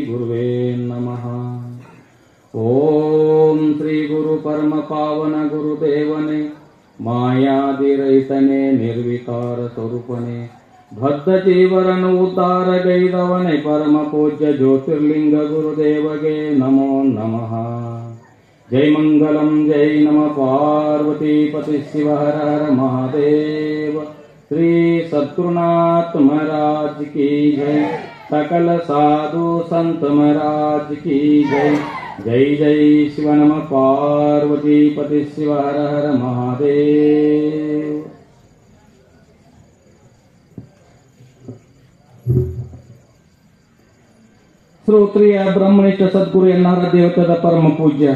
ಗುರುವೇ ನಮಃ. ಓಂ ಶ್ರೀ ಗುರು ಪರಮ ಪಾವನ ಗುರುದೇವನೇ, ಮಾಯಾದಿರಹಿತನೇ, ನಿರ್ವಿಕಾರ ಸ್ವರೂಪನೇ, ಬದ್ಧ ಜೀವರನ್ನು ಉದ್ಧಾರಗೈದವನೇ, ಪರಮ ಪೂಜ್ಯ ಜ್ಯೋತಿರ್ಲಿಂಗ ಗುರುದೇವಗೆ ನಮೋ ನಮಃ. ಜೈ ಮಂಗಲಂ ಜೈ ನಮ ಪಾರ್ವತಿ ಪತಿ ಶಿವ ಹರ ಹರ ಮಹಾದೇವ. ಶ್ರೀ ಸದ್ಗುರುನಾಥ महाराज की जय. सकल साधु संत महाराज की जय. जय जय शिव नम पार्वती पति शिव हर हर महादेव. ಶ್ರೋತ್ರಿಯ ಬ್ರಹ್ಮನಿಷ್ಠ ಸದ್ಗುರು ಎನ್ನಾರ ದೇವತದ ಪರಮ ಪೂಜ್ಯ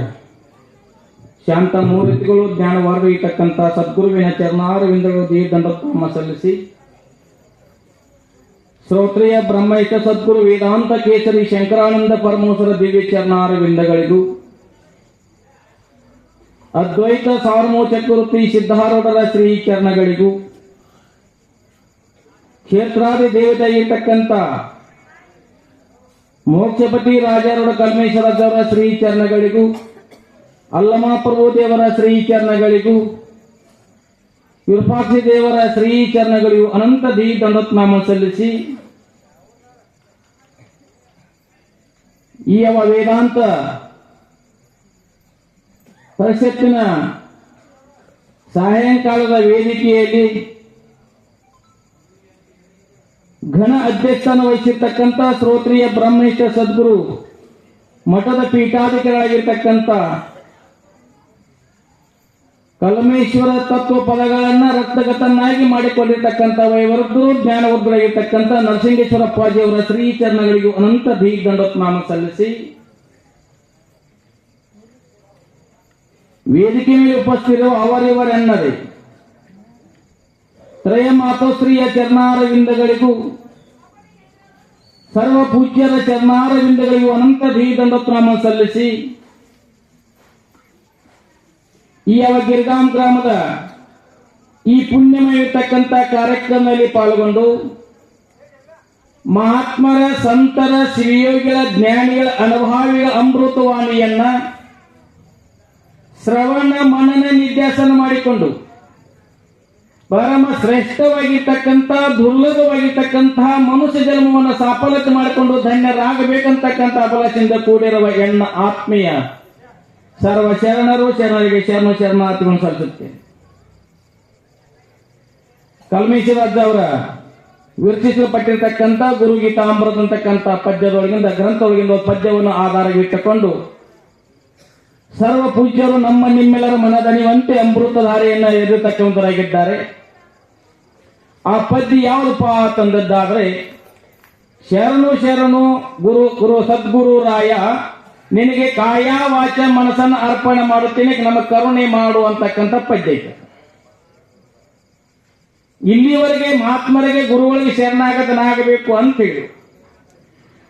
ಶಾಂತ ಮೂರ್ತಿಗಳು ಜ್ಞಾನವಾರತಕ್ಕಂಥ ಸದ್ಗುರುವಿನ ಚರಣಾರವಿಂದಗಳು ದೀರ್ಘದಂಡೋತ್ತಮ ಸಲ್ಲಿಸಿ, ಶ್ರೋತ್ರಿಯ ಬ್ರಹ್ಮನಿಷ್ಠ ಸದ್ಗುರು ವೇದಾಂತ ಕೇಸರಿ ಶಂಕರಾನಂದ ಪರಮೇಶ್ವರ ದಿವ್ಯ ಚರಣಾರವಿಂದಗಳಿಗೂ, ಅದ್ವೈತ ಸಾರ್ವಮೋಚಕೃತಿ ಸಿದ್ಧಾರೂಢರ ಶ್ರೀ ಚರಣಗಳಿಗೂ, ಕ್ಷೇತ್ರಾದಿ ದೇವತೆ ಇರತಕ್ಕಂಥ ಮೋಕ್ಷಪತಿ ರಾಜಾರೂಢ ಕಲ್ಮೇಶ್ವರದವರ ಶ್ರೀ ಚರಣಗಳಿಗೂ, ಅಲ್ಲಮ ಪ್ರಭು ದೇವರ ಶ್ರೀ ಚರಣಗಳಿಗೂ, ವಿರೂಪಾಕ್ಷಿ ದೇವರ ಶ್ರೀ ಚರಣಗಳಿಗೂ ಅನಂತ ದಂಡೋತ್ನಾಮ ಸಲ್ಲಿಸಿ, ಈ ವೇದಾಂತ ಪರಿಷತ್ತಿನ ಸಾಯಂಕಾಲದ ವೇದಿಕೆಯಲ್ಲಿ ಘನ ಅಧ್ಯಕ್ಷನ ವಹಿಸಿರ್ತಕ್ಕಂಥ ಶ್ರೋತ್ರಿಯ ಬ್ರಹ್ಮನಿಷ್ಠ ಸದ್ಗುರು ಮಠದ ಪೀಠಾಧಿಕಾರಿಯಾಗಿರ್ತಕ್ಕಂಥ ಕಲ್ಮೇಶ್ವರ ತತ್ವ ಪದಗಳನ್ನ ರಕ್ತಗತನ್ನಾಗಿ ಮಾಡಿಕೊಂಡಿರ್ತಕ್ಕಂಥ ವೈವರ್ಧರು ಜ್ಞಾನವರ್ಧರಾಗಿರ್ತಕ್ಕಂಥ ನರಸಿಂಗೇಶ್ವರಪ್ಪಾಜಿಯವರ ಶ್ರೀ ಚರಣಗಳಿಗೂ ಅನಂತ ದಂಡೋತ್ನಾಮ ಸಲ್ಲಿಸಿ, ವೇದಿಕೆ ಮೇಲೆ ಉಪಸ್ಥಿತರು ಅವರಿವರೆನ್ನದೆ ತ್ರಯ ಮಾತೋಶ್ರೀಯ ಚರಣಾರವಿಂದಗಳಿಗೂ, ಸರ್ವ ಪೂಜ್ಯರ ಚರಣಾರವಿಂದಗಳಿಗೂ ಅನಂತ ದಂಡೋತ್ನಾಮ ಸಲ್ಲಿಸಿ, ಈ ಗಿರ್ಗಾಂ ಗ್ರಾಮದ ಈ ಪುಣ್ಯಮಯಿರ್ತಕ್ಕಂಥ ಕಾರ್ಯಕ್ರಮದಲ್ಲಿ ಪಾಲ್ಗೊಂಡು ಮಹಾತ್ಮರ, ಸಂತರ, ಶ್ರೀಯೋಗಿಗಳ, ಜ್ಞಾನಿಗಳ, ಅನುಭಾವಿಗಳ ಅಮೃತವಾಣಿಯನ್ನ ಶ್ರವಣ ಮನನ ನಿಧ್ಯಾಸನ ಮಾಡಿಕೊಂಡು ಪರಮ ಶ್ರೇಷ್ಠವಾಗಿರ್ತಕ್ಕಂಥ ದುರ್ಲಭವಾಗಿರ್ತಕ್ಕಂತಹ ಮನುಷ್ಯ ಜನ್ಮವನ್ನು ಸಾಫಲ್ಯತೆ ಮಾಡಿಕೊಂಡು ಧನ್ಯರಾಗಬೇಕಂತಕ್ಕಂಥ ಅಭಿಲಾಷೆಯಿಂದ ಕೂಡಿರುವ ಎಣ್ಣ ಆತ್ಮೀಯ ಸರ್ವ ಶರಣರು ಶರಣರಿಗೆ ಶರಣಾರ್ಥಿಗಳನ್ನು ಸಲ್ಲಿಸುತ್ತೇನೆ. ಕಲ್ಮೇಶ್ವರಜ್ಜ ಅವರ ವಿರಚಿಸಲ್ಪಟ್ಟಿರ್ತಕ್ಕಂಥ ಗುರುಗೀತಾಮೃತ ಅಂತಕ್ಕಂಥ ಪದ್ಯದೊಳಗಿಂದ ಗ್ರಂಥದೊಳಗಿಂದ ಪದ್ಯವನ್ನು ಆಧಾರವಿಟ್ಟುಕೊಂಡು ಸರ್ವ ಪೂಜ್ಯರು ನಮ್ಮ ನಿಮ್ಮೆಲ್ಲರ ಮನದಣಿವಂತೆ ಅಮೃತಧಾರೆಯನ್ನ ಎದುರತಕ್ಕಂಥರಾಗಿದ್ದಾರೆ. ಆ ಪದ್ಯ ಯಾವುದಪ್ಪ ತಂದದ್ದಾದ್ರೆ, ಶರಣು ಶರಣು ಗುರು ಗುರು ಸದ್ಗುರು ರಾಯ, ನಿನಗೆ ಕಾಯ ವಾಚ ಮನಸ್ಸನ್ನು ಅರ್ಪಣೆ ಮಾಡುತ್ತೇನೆ, ನಮ್ಮ ಕರುಣೆ ಮಾಡು ಅಂತಕ್ಕಂಥ ಪದ್ಯ ಐತೆ. ಇಲ್ಲಿವರೆಗೆ ಮಹಾತ್ಮರಿಗೆ ಗುರುಗಳಿಗೆ ಶರಣಾಗತನಾಗಬೇಕು ಅಂತ ಹೇಳಿ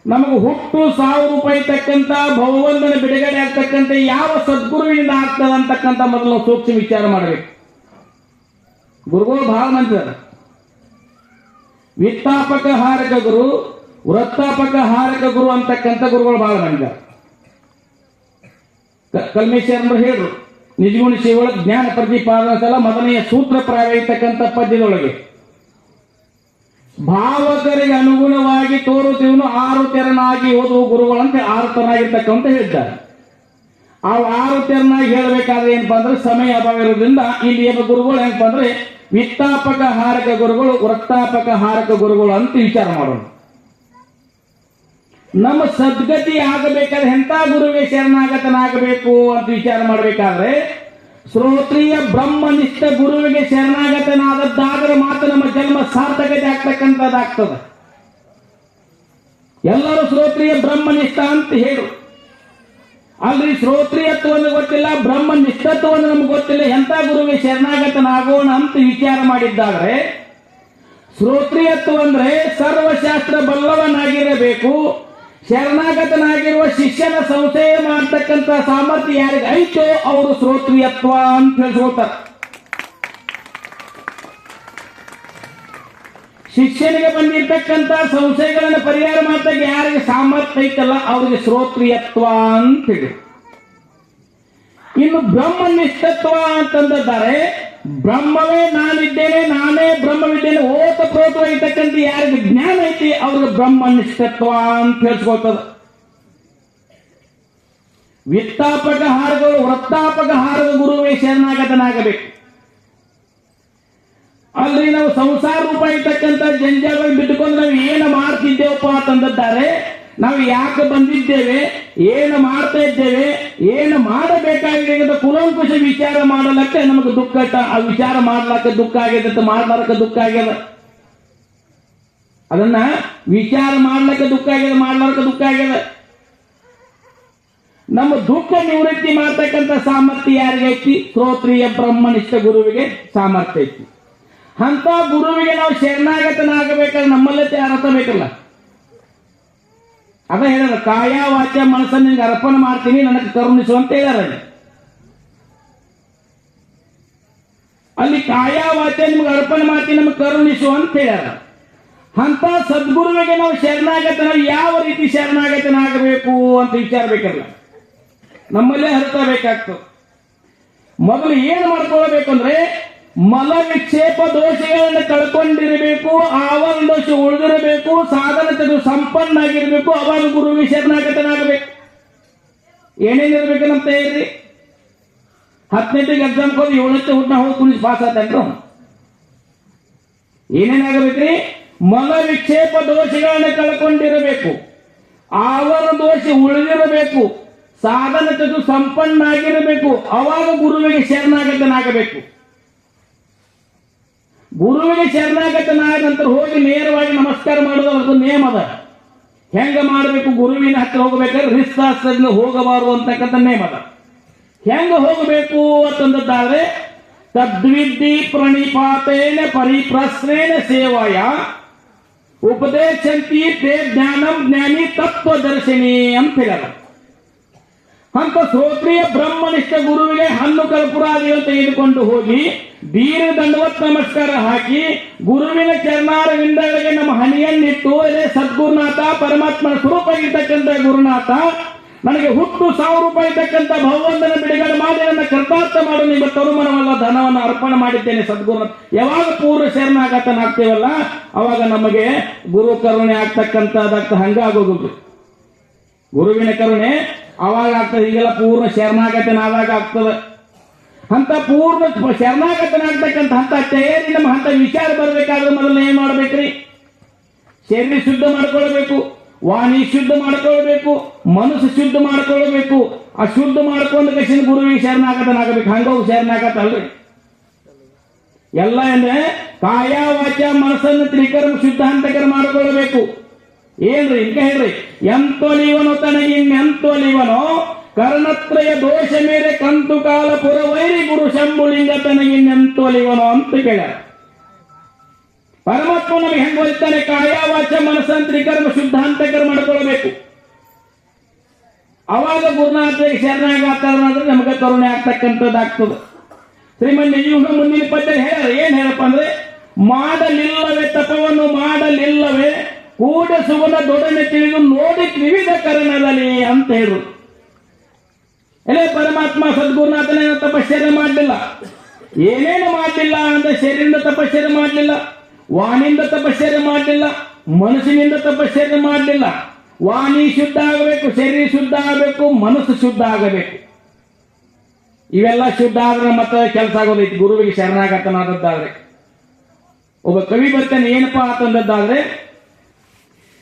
ನಮಗೆ ಹುಟ್ಟು ₹1000 ತಕ್ಕಂತ ಭಗವಂತನ ಬಿಡುಗಡೆ ಆಗ್ತಕ್ಕಂಥ ಯಾವ ಸದ್ಗುರುವಿನಿಂದ ಆಗ್ತದ ಅಂತಕ್ಕಂಥ ಮೊದಲು ಸೂಕ್ಷ್ಮ ವಿಚಾರ ಮಾಡಬೇಕು. ಗುರುಗಳು ಬಹಳ ಮಂದಿ ಅದ. ವಿತ್ತಾಪಕ ಹಾರಕ ಗುರು, ವೃತ್ತಾಪಕ ಹಾರಕ ಗುರು ಅಂತಕ್ಕಂಥ ಗುರುಗಳು ಬಹಳ ಮಂದಿ ಅದ. ಕಲ್ಮೇಶ್ವರ ಹೇಳ್ರು ನಿಜಗುಣ ಶಿವಳ ಜ್ಞಾನ ಪ್ರತಿಪಾದನ ಸಲ ಮೊದಲನೆಯ ಸೂತ್ರ ಪ್ರಾಯತಕ್ಕಂಥ ಪದ್ಯದೊಳಗೆ ಭಾವಕರಿಗೆ ಅನುಗುಣವಾಗಿ ತೋರುತ್ತಿವನು 6 ತೆರನಾಗಿ ಓದುವ ಗುರುಗಳಂತೆ 6 ತೆರನಾಗಿರ್ತಕ್ಕಂಥ ಹೇಳಿದ್ದಾರೆ. ಆ 6 ತೆರನಾಗಿ ಹೇಳಬೇಕಾದ್ರೆ ಏನಪ್ಪಾ ಅಂದ್ರೆ ಸಮಯ ಅಭಾವ ಇರೋದ್ರಿಂದ ಇಲ್ಲಿ ಗುರುಗಳು ಏನಪ್ಪಾ ಅಂದ್ರೆ ವಿತ್ತಾಪಕ ಹಾರಕ ಗುರುಗಳು, ವೃತ್ತಾಪಕ ಹಾರಕ ಗುರುಗಳು ಅಂತ ವಿಚಾರ ಮಾಡೋಣ. ನಮ್ಮ ಸದ್ಗತಿ ಆಗಬೇಕಾದ್ರೆ ಎಂತ ಗುರುವಿಗೆ ಶರಣಾಗತನಾಗಬೇಕು ಅಂತ ವಿಚಾರ ಮಾಡಬೇಕಾದ್ರೆ ಶ್ರೋತ್ರಿಯ ಬ್ರಹ್ಮನಿಷ್ಠ ಗುರುವಿಗೆ ಶರಣಾಗತನಾದದ್ದಾದರೆ ಮಾತ್ರ ನಮ್ಮ ಜನ್ಮ ಸಾರ್ಥಕತೆ ಆಗ್ತಕ್ಕಂಥದ್ದಾಗ್ತದೆ. ಎಲ್ಲರೂ ಶ್ರೋತ್ರಿಯ ಬ್ರಹ್ಮನಿಷ್ಠ ಅಂತ ಹೇಳು, ಅಲ್ರಿ ಶ್ರೋತ್ರಿಯತ್ವವನ್ನು ಗೊತ್ತಿಲ್ಲ, ಬ್ರಹ್ಮನಿಷ್ಠತ್ವವನ್ನು ನಮ್ಗೆ ಗೊತ್ತಿಲ್ಲ, ಎಂತ ಗುರುವಿಗೆ ಶರಣಾಗತನಾಗೋಣ ಅಂತ ವಿಚಾರ ಮಾಡಿದ್ದಾದ್ರೆ ಶ್ರೋತ್ರಿಯತ್ವ ಅಂದ್ರೆ ಸರ್ವಶಾಸ್ತ್ರ ಬಲ್ಲವನಾಗಿರಬೇಕು. ಶರಣಾಗತನಾಗಿರುವ ಶಿಷ್ಯನ ಸಂಶಯ ಮಾಡತಕ್ಕಂಥ ಸಾಮರ್ಥ್ಯ ಯಾರಿಗೆ ಐತೋ ಅವರು ಶ್ರೋತ್ರಿಯತ್ವ ಅಂತ ಹೇಳ್ತಾರೆ. ಶಿಷ್ಯನಿಗೆ ಬಂದಿರತಕ್ಕಂತ ಸಂಶಯಗಳನ್ನು ಪರಿಹಾರ ಮಾಡ್ದಾಗ ಯಾರಿಗೆ ಸಾಮರ್ಥ್ಯ ಐತಲ್ಲ ಅವ್ರಿಗೆ ಶ್ರೋತ್ರಿಯತ್ವ ಅಂತೇಳಿ. ಇನ್ನು ಬ್ರಹ್ಮನಿಷ್ಠತ್ವ ಅಂತಂದಿದ್ದಾರೆ. ಬ್ರಹ್ಮವೇ ನಾನಿದ್ದೇನೆ, ನಾನೇ ಬ್ರಹ್ಮವಿದ್ದೇನೆ ಓತ ಪ್ರೋತವಾಗಿರ್ತಕ್ಕಂಥ ಯಾರಿಗೆ ಜ್ಞಾನ ಐತಿ ಅವ್ರಿಗೆ ಬ್ರಹ್ಮನಿಷ್ಠತ್ವ ಅಂತ ಹೇಳ್ಸ್ಕೊಳ್ತದ. ವಿತ್ತಾಪಕ ಹಾರಗಳು ವೃತ್ತಾಪಕ ಹಾರದ ಗುರುವೇ ಶರಣಾಗತನಾಗಬೇಕು. ಅಲ್ರಿ ನಾವು ಸಂಸಾರ ರೂಪ ಇರ್ತಕ್ಕಂಥ ಜಂಜಾಗಳು ಬಿಟ್ಟುಕೊಂಡು ನಾವು ಏನು ಮಾಡ್ತಿದ್ದೇವಪ್ಪ ಅಂತಂದಿದ್ದಾರೆ. ನಾವು ಯಾಕೆ ಬಂದಿದ್ದೇವೆ, ಏನು ಮಾಡ್ತಾ ಇದ್ದೇವೆ, ಏನು ಮಾಡಬೇಕಾಗಿದೆ ಅಂತ ಕುಲಂಕುಷ ವಿಚಾರ ಮಾಡಲಕ್ಕೆ ನಮಗೆ ದುಃಖ. ಆ ವಿಚಾರ ಮಾಡ್ಲಕ್ಕೆ ದುಃಖ ಆಗಿದೆ ಅಂತ ಮಾಡ್ಲಾರಕ್ಕೆ ದುಃಖ ಆಗ್ಯದ. ಅದನ್ನ ವಿಚಾರ ಮಾಡ್ಲಕ್ಕೆ ದುಃಖ ಆಗ್ಯದ, ಮಾಡ್ಲಾರಕ್ಕೆ ದುಃಖ ಆಗ್ಯದ. ನಮ್ಮ ದುಃಖ ನಿವೃತ್ತಿ ಮಾಡ್ತಕ್ಕಂಥ ಸಾಮರ್ಥ್ಯ ಯಾರಿಗೆ ಐತಿ? ಶ್ರೋತ್ರಿಯ ಬ್ರಹ್ಮನಿಷ್ಠ ಗುರುವಿಗೆ ಸಾಮರ್ಥ್ಯ ಐತಿ. ಅಂತ ಗುರುವಿಗೆ ನಾವು ಶರಣಾಗತನಾಗಬೇಕಾದ್ರೆ ನಮ್ಮಲ್ಲೇ ಅರ್ಥ ಬೇಕಲ್ಲ. ಅದ ಹೇಳ್ಯಾರ, ಕಾಯ ವಾಚ ಮನಸ್ಸನ್ನು ನಿನ್ಗೆ ಅರ್ಪಣೆ ಮಾಡ್ತೀನಿ, ನನಗೆ ಕರುಣಿಸು ಅಂತ ಹೇಳ್ಯಾರ. ಅಲ್ಲಿ ಕಾಯ ವಾಚ ನಿಮ್ಗೆ ಅರ್ಪಣೆ ಮಾಡ್ತೀನಿ, ನಮಗೆ ಕರುಣಿಸು ಅಂತ ಹೇಳ್ಯಾರ. ಅಂತ ಸದ್ಗುರುವಿಗೆ ನಾವು ಶರಣಾಗತನ ಯಾವ ರೀತಿ ಶರಣಾಗತನಾಗಬೇಕು ಅಂತ ವಿಚಾರ ಬೇಕಲ್ಲ, ನಮ್ಮಲ್ಲೇ ಅರ್ಥ ಬೇಕಾಗ್ತದೆ. ಮೊದಲು ಏನು ಮಾಡ್ಕೊಳ್ಬೇಕು ಅಂದ್ರೆ ಮಲ ವಿಕ್ಷೇಪ ದೋಷಗಳನ್ನು ಕಳ್ಕೊಂಡಿರಬೇಕು, ಆವರಣ ದೋಷ ಉಳಿದಿರಬೇಕು, ಸಾಧನ ತೆಗೆದು ಸಂಪನ್ನ ಆಗಿರ್ಬೇಕು. ಅವಾಗ ಗುರುವಿಗೆ ಶರಣಾಗತನಾಗಬೇಕು. ಏನೇನಿರ್ಬೇಕು ನಮ್ಮ ತಯಾರಿ? 10ನೇ ಎಕ್ಸಾಮ್ ಹೋಗಿ 7ನೇ ಹುಟ್ಟ ಹೋಗಿ ಕುಣಿಸಿ ಪಾಸ್ ಆತಂದ್ರು. ಏನೇನಾಗಬೇಕ್ರಿ? ಮಲ ವಿಕ್ಷೇಪ ದೋಷಗಳನ್ನು ಕಳ್ಕೊಂಡಿರಬೇಕು, ಆವರಣ ದೋಷ ಉಳಿದಿರಬೇಕು, ಸಾಧನ ತೆಗೆದು ಸಂಪನ್ನ ಆಗಿರಬೇಕು. ಅವಾಗ ಗುರುವಿಗೆ ಶರಣಾಗತನಾಗಬೇಕು. ಗುರುವಿಗೆ ಶರಣಾಗತನಾದ ನಂತರ ಹೋಗಿ ನೇರವಾಗಿ ನಮಸ್ಕಾರ ಮಾಡೋದು ಅದು ನೇಮ ಅದ. ಹೆಂಗ ಮಾಡಬೇಕು? ಗುರುವಿನ ಹತ್ರ ಹೋಗಬೇಕಾದ್ರೆ ರಿಸ್ತಾಸ್ತ್ರದಿಂದ ಹೋಗಬಾರದು ಅಂತಕ್ಕಂಥ ನೇಮ ಅದ. ಹೆಂಗ ಹೋಗಬೇಕು ಅಂತಂದಾದ್ರೆ ತದ್ವಿದ್ಧಿ ಪ್ರಣಿಪಾತೇನ ಪರಿಪ್ರಶ್ನೇನ ಸೇವಾಯ ಉಪದೇಶಂತಿ ತೇ ಜ್ಞಾನಂ ಜ್ಞಾನಿ ತತ್ವದರ್ಶಿನಿ ಅಂತ ಹೇಳ್ಯಾರ. ಅಂತ ಶ್ರೋತ್ರಿಯ ಬ್ರಹ್ಮನಿಷ್ಠ ಗುರುವಿಗೆ ಹಣ್ಣು ಕರ್ಪೂರಾದಿಗಳು ತೆಗೆದುಕೊಂಡು ಹೋಗಿ ದೀರ್ಘ ದಂಡವತ್ ನಮಸ್ಕಾರ ಹಾಕಿ ಗುರುವಿನ ಚರಣಾರವಿಂದಗಳಿಗೆ ನಮ್ಮ ಹನಿಯನ್ನಿಟ್ಟು, ಅದೇ ಸದ್ಗುರುನಾಥ ಪರಮಾತ್ಮನ ಸ್ವರೂಪ ಇರ್ತಕ್ಕಂಥ ಗುರುನಾಥ, ನನಗೆ ಹುಟ್ಟು 1000 ರೂಪಾಯಿ ಇರ್ತಕ್ಕಂಥ ಭಗವಂತನ ಬಿಡುಗಡೆ ಮಾಡಿ ನನ್ನ ಕೃತಾರ್ಥ ಮಾಡು, ನಿಮ್ಮ ತರುಮನವಲ್ಲ ಧನವನ್ನು ಅರ್ಪಣೆ ಮಾಡಿದ್ದೇನೆ ಸದ್ಗುರುನಾಥ. ಯಾವಾಗ ಪೂರ್ವ ಶರಣಾಗತನಾಗ್ತೇವಲ್ಲ ಅವಾಗ ನಮಗೆ ಗುರು ಕರುಣೆ ಆಗ್ತಕ್ಕಂಥದ್ದಾಗ್ತ ಹಂಗಾಗೋದು. ಗುರುವಿನ ಕರುಣೆ ಅವಾಗ ಆಗ್ತದೆ, ಈಗೆಲ್ಲ ಪೂರ್ಣ ಶರಣಾಗತನಾದಾಗ ಆಗ್ತದೆ. ಅಂತ ಪೂರ್ಣ ಶರಣಾಗತನಾಗ್ತಕ್ಕಂಥ ಅಂತ ತಯಾರಿ ನಮ್ಮ ಅಂತ ವಿಚಾರ ಬರಬೇಕಾದ್ರೆ ಮೊದಲು ಏನ್ ಮಾಡ್ಬೇಕ್ರಿ? ಶರೀರ ಶುದ್ಧ ಮಾಡ್ಕೊಳ್ಬೇಕು, ವಾಣಿ ಶುದ್ಧ ಮಾಡ್ಕೊಳ್ಬೇಕು, ಮನಸ್ಸು ಶುದ್ಧ ಮಾಡ್ಕೊಳ್ಬೇಕು. ಆ ಶುದ್ಧ ಮಾಡ್ಕೊಂಡು ಕೃಷ್ಣ ಗುರುವಿಗೆ ಶರಣಾಗತನಾಗಬೇಕು. ಹಂಗೋಗಿ ಶರಣಾಗತಲ್ರಿ ಎಲ್ಲ ಅಂದ್ರೆ ಕಾಯ ವಾಚ ಮನಸ್ಸನ್ನು ತ್ರಿಕರ್ಮ ಶುದ್ಧ ಹಂತಕರ ಮಾಡ್ಕೊಳ್ಬೇಕು. ಏನ್ರಿ ಇಂಕ ಹೇಳ್ರಿ, ಎಂತೊಲಿವನೋ ತನಗೆ ಇನ್ನೆಂತೊಲಿವನೋ ಕರ್ಣತ್ರಯ ದೋಷ ಮೇರೆ ಕಂತು ಕಾಲ ಪುರವೈರಿ ಗುರು ಶಂಭುಲಿಂಗ ತನಗೆ ಇನ್ನೆಂತೊಲಿವನೋ ಅಂತ ಕೇಳ್ಯಾರ. ಪರಮಾತ್ಮ ನಮಗೆ ಹೆಂಗ್ ಒಲಿತಾನೆ? ಕಾಯ ವಾಚ ಮನಸ್ಸನ್ನು ತ್ರಿಕರ್ಮ ಶುದ್ಧ ಹಂತಕರ ಮಾಡ್ಕೊಳ್ಬೇಕು. ಅವಾಗ ಗುರುನಾಥರಿಗೆ ಶರಣಾಗತನಾದ್ರೆ ನಮಗೆ ಕರುಣೆ ಆಗ್ತಕ್ಕಂಥದ್ದಾಗ್ತದೆ. ಶ್ರೀಮನ್ ನಿಜ ಮುಂದಿನ ಪದ್ಯದಲ್ಲಿ ಹೇಳ್ಯಾರ. ಏನ್ ಹೇಳಪ್ಪ ಅಂದ್ರೆ, ಮಾಡಲಿಲ್ಲವೇ ತಪವನ್ನು ಮಾಡಲಿಲ್ಲವೇ ಕೂಡ ಸುವನ ದೊಡನೆ ತಿಳಿದು ನೋಡಿ ತ್ರಿವಿಧ ಕರಣದಲ್ಲಿ ಅಂತ ಹೇಳು. ಎಲ್ಲೇ ಪರಮಾತ್ಮ ಸದ್ಗುರುನಾಥನ ತಪಶ್ಚರ್ಯ ಮಾಡಲಿಲ್ಲ, ಏನೇನು ಮಾಡಲಿಲ್ಲ ಅಂದ್ರೆ ಶರೀರದಿಂದ ತಪಶ್ಚರ್ಯ ಮಾಡಲಿಲ್ಲ, ವಾಣಿಯಿಂದ ತಪಶ್ಚರ್ಯ ಮಾಡಲಿಲ್ಲ, ಮನಸ್ಸಿನಿಂದ ತಪಶ್ಚರ್ಯ ಮಾಡಲಿಲ್ಲ. ವಾಣಿ ಶುದ್ಧ ಆಗಬೇಕು, ಶರೀರ ಶುದ್ಧ ಆಗಬೇಕು, ಮನಸ್ಸು ಶುದ್ಧ ಆಗಬೇಕು. ಇವೆಲ್ಲ ಶುದ್ಧ ಆದ್ರೆ ಮತ್ತೆ ಕೆಲಸ ಆಗೋದೈತಿ. ಗುರುವಿಗೆ ಶರಣಾಗತನಾದದ್ದಾದ್ರೆ ಒಬ್ಬ ಕವಿ ಬರ್ತಾನೆ, ಏನಪ್ಪಾ ಅಂತಂದದ್ದಾದ್ರೆ,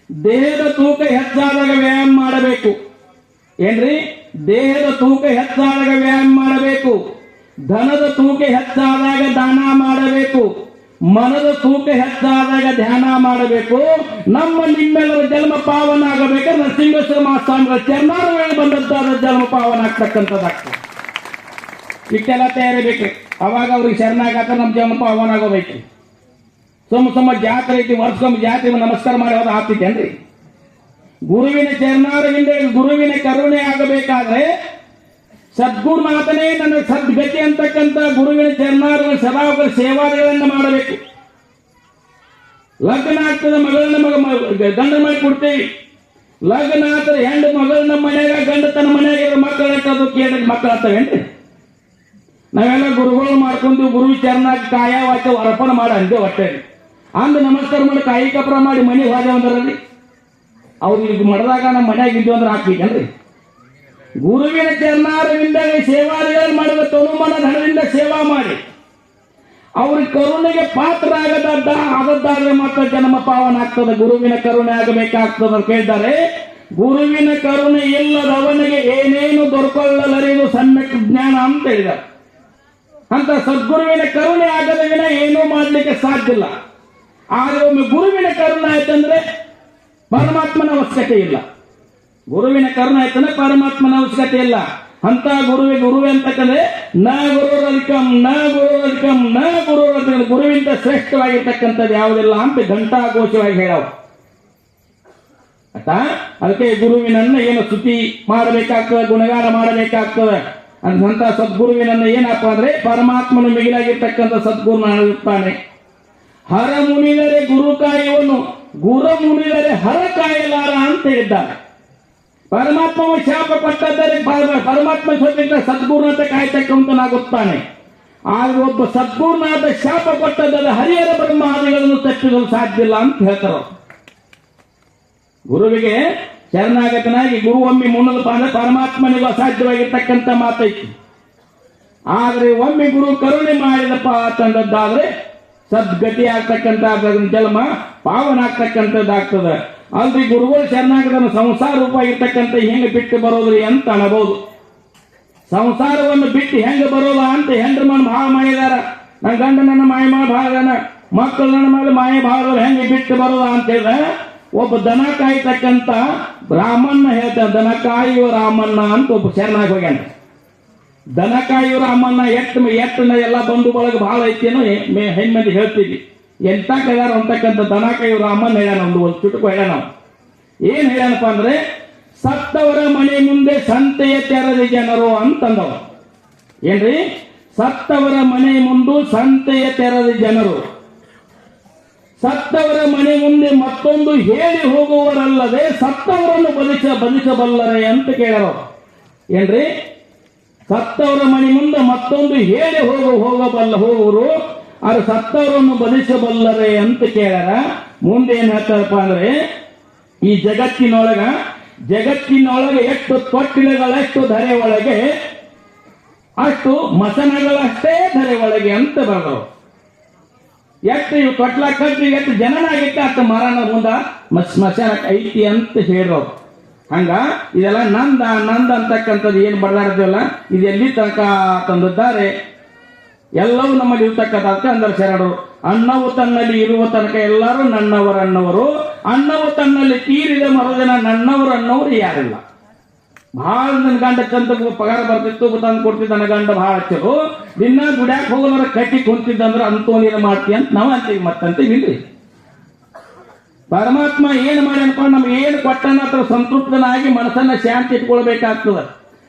ದೇಹದ ತೂಕ ಹೆಚ್ಚಾದಾಗ ವ್ಯಾಯಾಮ ಮಾಡಬೇಕು. ಏನ್ರಿ? ದೇಹದ ತೂಕ ಹೆಚ್ಚಾದಾಗ ವ್ಯಾಯಾಮ ಮಾಡಬೇಕು, ಧನದ ತೂಕ ಹೆಚ್ಚಾದಾಗ ದಾನ ಮಾಡಬೇಕು, ಮನದ ತೂಕ ಹೆಚ್ಚಾದಾಗ ಧ್ಯಾನ ಮಾಡಬೇಕು. ನಮ್ಮ ನಿಮ್ಮೆಲ್ಲರ ಜನ್ಮ ಪಾವನ ಆಗಬೇಕಾದ್ರೆ ನರಸಿಂಹೇಶ್ವರ ಮಹಾಸ್ವಾಮಿಗಳ ಚರಣಾರವೇಳಿ ಬಂದದ್ದಾದ ಜನ್ಮ ಪಾವನ ಆಗ್ತಕ್ಕಂಥದ್ದಾಗ್ತದೆ. ಇಷ್ಟೆಲ್ಲ ತಯಾರಿ ಬೇಕ್ರಿ. ಅವಾಗ ಅವ್ರಿಗೆ ಶರಣಾಗತ ನಮ್ಮ ಜನ್ಮ ಪಾವನ ಆಗೋದೈತಿ. ಸುಮ್ಮ ಜಾತ್ರೆ ಐತಿ, ವರ್ಷಕ್ಕೊಮ್ಮೆ ಜಾತ್ರೆ ನಮಸ್ಕಾರ ಮಾಡಿ ಹೋದ ಆಗ್ತೈತೇನ್ರಿ? ಗುರುವಿನ ಚರಣಾರವಿಂದ ಗುರುವಿನ ಕರುಣೆ ಆಗಬೇಕಾದ್ರೆ ಸದ್ಗುರುನಾಥನೇ ನನ್ನ ಸದ್ಗತಿ ಅಂತಕ್ಕಂಥ ಗುರುವಿನ ಚರಣಾರ ಸದಾವರ ಸೇವಾದಿಗಳನ್ನು ಮಾಡಬೇಕು. ಲಗ್ನ ಆಗ್ತದ ಮಗಳನ್ನ ಗಂಡ ಮಾಡಿ ಕೊಡ್ತೇವಿ. ಲಗ್ನ ಆಗ್ತದೆ ಹೆಣ್ಣು ಮಗಳು ನಮ್ಮ ಮನ್ಯಾಗ, ಗಂಡ ತನ್ನ ಮನ್ಯಾಗ ಮಕ್ಕಳು ಇಟ್ಟದು ಕೇಳಿದ್ರೆ ಮಕ್ಕಳು ಆಗ್ತವೇನ್ರಿ? ನಾವೆಲ್ಲ ಗುರುಗಳು ಮಾಡ್ಕೊಂತೀವಿ, ಗುರು ಚರಣಾಗ ಕಾಯ ವಾಚ ಅರ್ಪಣೆ ಮಾಡಿ ಅಂದೆ ಹೊಟ್ಟೆ ಅಂದ್ ನಮಸ್ಕಾರ ಮಾಡಿ ಕಾಯಿ ಕಪ್ರ ಮಾಡಿ ಮನೆ ಹೋದೆ ಅಂದ್ರಲ್ಲಿ ಅವ್ರು ಈಗ ಮಡದಾಗ ನಮ್ಮ ಮನ್ಯಾಗ ಇದ್ದು ಅಂದ್ರೆ ಹಾಕ್ಬೇಕನ್ರಿ? ಗುರುವಿನ ಚರಣಾರವಿಂದ ಸೇವಾದಿಗಳನ್ನು ಮಾಡಿದ ತನುಮನ ಧನದಿಂದ ಸೇವಾ ಮಾಡಿ ಅವ್ರಿಗೆ ಕರುಣೆಗೆ ಪಾತ್ರ ಆಗದ್ದಾದ್ರೆ ಮಾತ್ರ ಜನ್ಮ ಪಾವನ ಆಗ್ತದೆ. ಗುರುವಿನ ಕರುಣೆ ಆಗಬೇಕಾಗ್ತದೆ ಕೇಳಿದ್ದಾರೆ. ಗುರುವಿನ ಕರುಣೆ ಇಲ್ಲದವನಿಗೆ ಏನೇನು ದೊರಕೊಳ್ಳಲರಿದು ಸಮ್ಯಕ್ ಜ್ಞಾನ ಅಂತ ಹೇಳಿದ್ದಾರೆ. ಅಂತ ಸದ್ಗುರುವಿನ ಕರುಣೆ ಆಗದ ವಿನ ಏನೂ ಮಾಡ್ಲಿಕ್ಕೆ ಸಾಧ್ಯ ಇಲ್ಲ. ಆದ್ರೆ ಒಮ್ಮೆ ಗುರುವಿನ ಕರುಣೆ ಆಯ್ತಂದ್ರೆ ಪರಮಾತ್ಮನ ಅವಶ್ಯಕತೆ ಇಲ್ಲ. ಗುರುವಿನ ಕರುಣೆ ಆಯ್ತಂದ್ರೆ ಪರಮಾತ್ಮನ ಅವಶ್ಯಕತೆ ಇಲ್ಲ. ಅಂತ ಗುರುವೆ ಅಂತಕ್ಕಂದ್ರೆ ನ ಗುರುರಧಿಕಂ ನ ಗುರುರಧಿಕಂ ನ ಗುರುರಧಿಕಂ, ಗುರುವಿಂದ ಶ್ರೇಷ್ಠವಾಗಿರ್ತಕ್ಕಂಥದ್ದು ಯಾವುದಿಲ್ಲ ಅಂತ ಘಂಟಾಘೋಷವಾಗಿ ಹೇಳವ. ಆಯ್ತಾ? ಅದಕ್ಕೆ ಗುರುವಿನನ್ನ ಏನು ಸ್ತುತಿ ಮಾಡಬೇಕಾಗ್ತದೆ, ಗುಣಗಾನ ಮಾಡಬೇಕಾಗ್ತದೆ. ಅಂತ ಸದ್ಗುರುವಿನನ್ನ ಏನಪ್ಪ ಅಂದ್ರೆ ಪರಮಾತ್ಮನ ಮಿಗಿಲಾಗಿರ್ತಕ್ಕಂಥ ಸದ್ಗುರುನ ಇರ್ತಾನೆ. ಹರ ಮುನಿದರೆ ಗುರು ಕಾಯುವನು, ಗುರು ಮುನಿದರೆ ಹರ ಕಾಯಲಾರ ಅಂತ ಹೇಳಿದ್ದಾರೆ. ಪರಮಾತ್ಮ ಶಾಪ ಕೊಟ್ಟದರೆ ಪರಮಾತ್ಮ ಸ್ವತಂತ್ರ ಸದ್ಗುರುನಾಥ ಕಾಯ್ತಕ್ಕಂತನಾಗುತ್ತಾನೆ. ಆದ್ರೆ ಒಬ್ಬ ಸದ್ಗುರುನಾಥ ಶಾಪ ಕೊಟ್ಟದ ಹರಿಹರ ಬ್ರಹ್ಮಾದಿಗಳನ್ನು ತಪ್ಪಿಸಲು ಸಾಧ್ಯ ಇಲ್ಲ ಅಂತ ಹೇಳ್ತಾರೆ. ಗುರುವಿಗೆ ಶರಣಾಗತನಾಗಿ ಗುರು ಒಮ್ಮೆ ಮುನ್ನದಪ್ಪ ಅಂದ್ರೆ ಪರಮಾತ್ಮನಿಗೂ ಅಸಾಧ್ಯವಾಗಿರ್ತಕ್ಕಂಥ ಮಾತೈತಿ. ಆದ್ರೆ ಒಮ್ಮೆ ಗುರು ಕರುಣೆ ಮಾಡಿದಪ್ಪ ಅಂತಂದದ್ದಾದ್ರೆ ಸದ್ಗತಿ ಆಗ್ತಕ್ಕಂಥ ಜನ್ಮ ಪಾವನ ಆಗ್ತಕ್ಕಂಥದ್ದಾಗ್ತದೆ. ಅಲ್ರಿ ಗುರುಗಳು ಶರಣಾಗತನ ಸಂಸಾರ ರೂಪವಾಗಿರ್ತಕ್ಕಂಥ ಹೆಂಗೆ ಬಿಟ್ಟು ಬರೋದ್ರಿ ಅಂತ ಅನ್ಬೋದು. ಸಂಸಾರವನ್ನು ಬಿಟ್ಟು ಹೆಂಗೆ ಬರೋದ ಅಂತ ಹೆಂಡ್ರ ಮನ ಭಾಳ ಮಾಡಿದಾರ. ನನ್ನ ಗಂಡ ನನ್ನ ಮಾಯ ಭಾಳನ, ಮಕ್ಕಳು ನನ್ನ ಮೇಲೆ ಮಾಯ ಭಾಳ ಹೆಂಗೆ ಬಿಟ್ಟು ಬರೋದ ಅಂತ ಹೇಳಿದ್ರೆ ಒಬ್ಬ ದನ ಕಾಯ್ತಕ್ಕಂಥ ಬ್ರಾಹ್ಮಣ ಹೇಳ್ತಾನೆ, ದನ ಕಾಯುವ ರಾಮಣ್ಣ ಅಂತ ಒಬ್ಬ ಶರಣಾಗಿ ಹೋಗ್ಯಾನ. ದನ ಕಾಯುವ ರಾಮಣ್ಣ ಎಟ್ಟನ ಎಲ್ಲ ಬಂಧು ಬಳಗ ಭಾಳ ಐತೇನೋ ಹೆಣ್ಮಂದಿ ಹೇಳ್ತೀವಿ. ಎಂತ ಕೈದಾರ ಅಂತಕ್ಕಂಥ ದನ ಕಾಯುವ ರಾಮಣ್ಣ ಹೇಳ್ಯಾನ. ಒಂದು ಚುಟುಕು ಹೇಳ್ಯಾನ. ಏನ್ ಹೇಳ್ಯಾನಪ್ಪ ಅಂದ್ರೆ ಸತ್ತವರ ಮನೆ ಮುಂದೆ ಸಂತೆಯ ತೆರೆದ ಜನರು ಅಂತಂದವ. ಏನ್ರಿ? ಸತ್ತವರ ಮನೆ ಮುಂದೆ ಸಂತೆಯ ತೆರೆದ ಜನರು, ಸತ್ತವರ ಮನೆ ಮುಂದೆ ಮತ್ತೊಂದು ಹೇಳಿ ಹೋಗುವವರಲ್ಲದೆ ಸತ್ತವರನ್ನು ಬಲಿಸಬಲ್ಲರೆ ಅಂತ ಕೇಳರು. ಏನ್ರಿ? ಸತ್ತವರ ಮನೆ ಮುಂದೆ ಮತ್ತೊಂದು ಹೇಳಿ ಹೋಗುವರು ಅದು ಸತ್ತವರನ್ನು ಬಲಿಸಬಲ್ಲರೆ ಅಂತ ಕೇಳಾರ. ಮುಂದೆ ಏನ್ ಹೇಳ್ತಾರಪ್ಪ ಅಂದ್ರೆ ಈ ಜಗತ್ತಿನೊಳಗೆ ಎಷ್ಟು ತೊಟ್ಟಿಲಗಳಷ್ಟು ಧರೆ ಒಳಗೆ ಅಷ್ಟು ಮಸನಗಳಷ್ಟೇ ಧರೆ ಒಳಗೆ ಅಂತ ಬರೆದವು. ಎಷ್ಟು ಇವು ತೊಟ್ಲ ಕಟ್ಟಿ ಎಷ್ಟು ಜನನಾಗಿತ್ತು ಅಷ್ಟು ಮರಣ ಮುಂದ ಸ್ಮಶಾನಕ್ಕೆ ಐತಿ ಅಂತ ಹೇಳಿದ್ರು. ಹಂಗ ಇದೆಲ್ಲ ನಂದ ಅಂತಕ್ಕಂಥದ್ದು ಏನು ಬಡದಾಡ್ತೀವಲ್ಲ ಇದು ಎಲ್ಲಿ ತನಕ ತಂದಿದ್ದಾರೆ? ಎಲ್ಲವೂ ನಮ್ಮಲ್ಲಿ ಇರ್ತಕ್ಕಂಥ ಅಂದ್ರೆ ಶರಣರು. ಅನ್ನವು ತನ್ನಲ್ಲಿ ಇರುವ ತನಕ ಎಲ್ಲರೂ ನನ್ನವರನ್ನವರು, ಅನ್ನವು ತನ್ನಲ್ಲಿ ತೀರಿದ ಮರುದಿನ ನನ್ನವರನ್ನವರು ಯಾರಿಲ್ಲ. ಭಾಳ ನನ್ನ ಗಂಡ ಚಂದ ಪಗಾರ ಬರ್ತಿತ್ತು, ತಂದು ಕೊಡ್ತಿದ್ದ ನನ್ನ ಗಂಡ ಭಾಳ ಹಚ್ಚರು. ದಿನ ದುಡ್ಯಾಕ ಹೋಗೋದ್ರ ಕಟ್ಟಿ ಕುಂತಿದ್ದಂದ್ರೆ ಅಂತೋನೇನು ಮಾಡ್ತಿ ಅಂತ ನಾವು ಅಂತೀವಿ. ಮತ್ತಂತೀವಿ ಇಲ್ರಿ. ಪರಮಾತ್ಮ ಏನು ಮಾಡ್ಯಾನಪ್ಪ, ನಮ್ಗೆ ಏನು ಕೊಟ್ಟನ ಅಥವಾ ಸಂತೃಪ್ತನಾಗಿ ಮನಸ್ಸನ್ನ ಶಾಂತಿ ಇಟ್ಕೊಳ್ಬೇಕಾಗ್ತದ.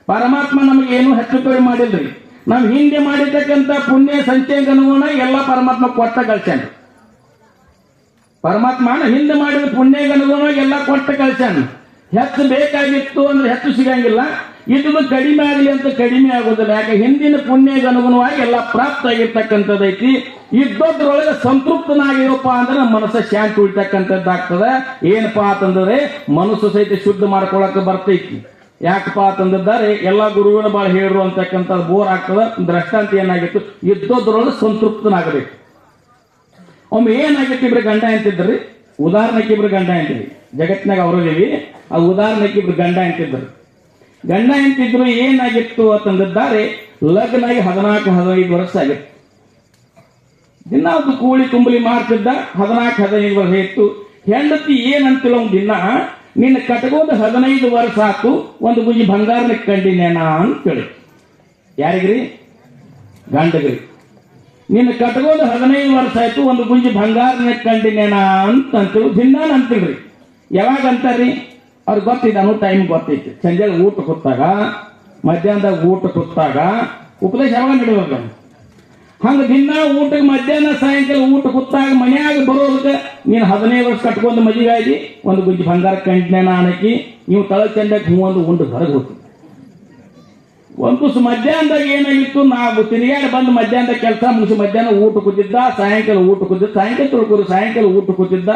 ಪರಮಾತ್ಮ ನಮ್ಗೆ ಏನು ಹೆಚ್ಚು ಕಡಿಮೆ ಮಾಡಿಲ್ರಿ. ನಾವು ಹಿಂದೆ ಮಾಡಿರ್ತಕ್ಕಂಥ ಪುಣ್ಯ ಸಂಚಯಕ್ಕೆ ಅನುಗುಣ ಎಲ್ಲ ಪರಮಾತ್ಮ ಕೊಟ್ಟ ಕಳ್ಸ್ಯಾನ. ಪರಮಾತ್ಮ ಹಿಂದೆ ಮಾಡಿದ ಪುಣ್ಯಕ್ಕೆ ಅನುಗುಣವಾಗಿ ಎಲ್ಲ ಕೊಟ್ಟ ಕಳ್ಸ್ಯಾನ. ಹೆಚ್ಚು ಬೇಕಾಗಿತ್ತು ಅಂದ್ರೆ ಹೆಚ್ಚು ಸಿಗಂಗಿಲ್ಲ, ಇದು ಕಡಿಮೆ ಆಗಲಿ ಅಂತ ಕಡಿಮೆ ಆಗೋದಿಲ್ಲ. ಯಾಕೆ ಹಿಂದಿನ ಪುಣ್ಯಕ್ಕೆ ಅನುಗುಣವಾಗಿ ಎಲ್ಲ ಪ್ರಾಪ್ತ ಆಗಿರ್ತಕ್ಕಂಥದ್ದೈತಿ. ಇದ್ದೊದ್ರೊಳಗೆ ಸಂತೃಪ್ತನಾಗಿರಪ್ಪ ಅಂದ್ರೆ ನಮ್ಮ ಮನಸ್ಸು ಶಾಂತಿ ಉಳಿತಕ್ಕಂಥದ್ದಾಗ್ತದೆ. ಏನಪ್ಪಾ ಅಂತಂದ್ರೆ ಮನಸ್ಸು ಸಹಿತ ಶುದ್ಧ ಮಾಡ್ಕೊಳಕ್ಕೆ ಬರ್ತೈತಿ. ಯಾಕಪ್ಪ ಅಂತಂದಿದ್ದಾರೆ ಎಲ್ಲ ಗುರುವಿನ ಬಾಳ ಹೇಳಿರು ಅಂತಕ್ಕಂಥ ಬೋರ್ ಆಗ್ತದ. ದೃಷ್ಟಾಂತ ಏನಾಗಿತ್ತು, ಇದ್ದೊದ್ರೊಳಗೆ ಸಂತೃಪ್ತನಾಗಬೇಕು. ಒಮ್ಮೆ ಏನಾಗಿತ್ತು, ಇಬ್ರು ಗಂಡ ಅಂತಿದ್ರಿ. ಉದಾಹರಣೆಗೆ ಇಬ್ರು ಗಂಡ ಅಂತಿದ್ರಿ, ಜಗತ್ತಿನಾಗ ಅವರಲ್ಲಿವಿ. ಆ ಉದಾಹರಣೆಗೆ ಇಬ್ರು ಗಂಡ ಅಂತಿದ್ರು. ಏನಾಗಿತ್ತು ಅಂತಂದಿದ್ದಾರೆ, ಲಗ್ನ ಆಗಿ 14-15 ವರ್ಷ ಆಗಿತ್ತು. ದಿನ ಅದು ಕೂಳಿ ಕುಂಬಲಿ ಮಾಡ್ತಿದ್ದ. 14-15 ವರ್ಷ ಇತ್ತು. ಹೆಂಡತಿ ಏನಂತಿಲ್ಲ ಒಂದು ದಿನ, ನಿನ್ನ ಕಟ್ಕೊಂಡು 15 ವರ್ಷ ಆತು, ಒಂದು ಗುಂಜಿ ಬಂಗಾರನ ಕಂಡಿನೇನಾ ಅಂತೇಳಿ. ಯಾರಿಗ್ರಿ? ಗಂಡಗ್ರಿ. ನಿನ್ನ ಕಟ್ಕೊಂಡು 15 ವರ್ಷ ಆಯ್ತು, ಒಂದು ಗುಂಜಿ ಬಂಗಾರನ ಕಂಡಿನೇನಾ ಅಂತಂತೇಳಿ ದಿನ ಅಂತಿಲ್ರಿ. ಯಾವಾಗ ಅಂತಾರ್ರಿ? ಅವ್ರಿಗೆ ಗೊತ್ತಿದ್ದ, ಅನ್ನೋ ಟೈಮ್ ಗೊತ್ತೈತಿ. ಸಂಜೆ ಊಟ ಕೂತಾಗ, ಮಧ್ಯಾಹ್ನದಾಗ ಊಟ ಕೂತಾಗ ಉಪದೇಶ ಯಾವಾಗ ನಡೆಯುವಾಗ ಹಂಗ ದಿನ ಊಟಕ್ಕೆ ಮಧ್ಯಾಹ್ನ ಸಾಯಂಕಾಲ ಊಟ ಕೂತಾಗ ಮನ್ಯಾಗ ಬರೋದಕ್ಕೆ ನೀನು 15 ವರ್ಷ ಕಟ್ಕೊಂಡು ಮದುವೆ ಆಗಿ ಒಂದು ಗುಂಜಿ ಬಂಗಾರ ಕಂಟಿನ ಹಾಕಿ ನೀವು ತಳ ಚೆಂಡಕ್ಕೆ ಹೂ ಒಂದು ಉಂಡು ಹೊರಗೆ ಹೋಗ್ತೀವಿ. ಒಂದು ಮಧ್ಯಾಹ್ನದಾಗ ಏನಾಗಿತ್ತು, ನಾವು ತಿರುಗಾಡಿ ಬಂದು ಮಧ್ಯಾಹ್ನದಾಗ ಕೆಲಸ ಮುಗಿಸಿ ಮಧ್ಯಾಹ್ನ ಊಟ ಕೂತಿದ್ದ, ಸಾಯಂಕಾಲ ಊಟ ಕೂತಿದ್ದ, ಸಾಯಂಕಾಲ ತೊಳ್ಕೊರು ಸಾಯಂಕಾಲ ಊಟ ಕೂತಿದ್ದ.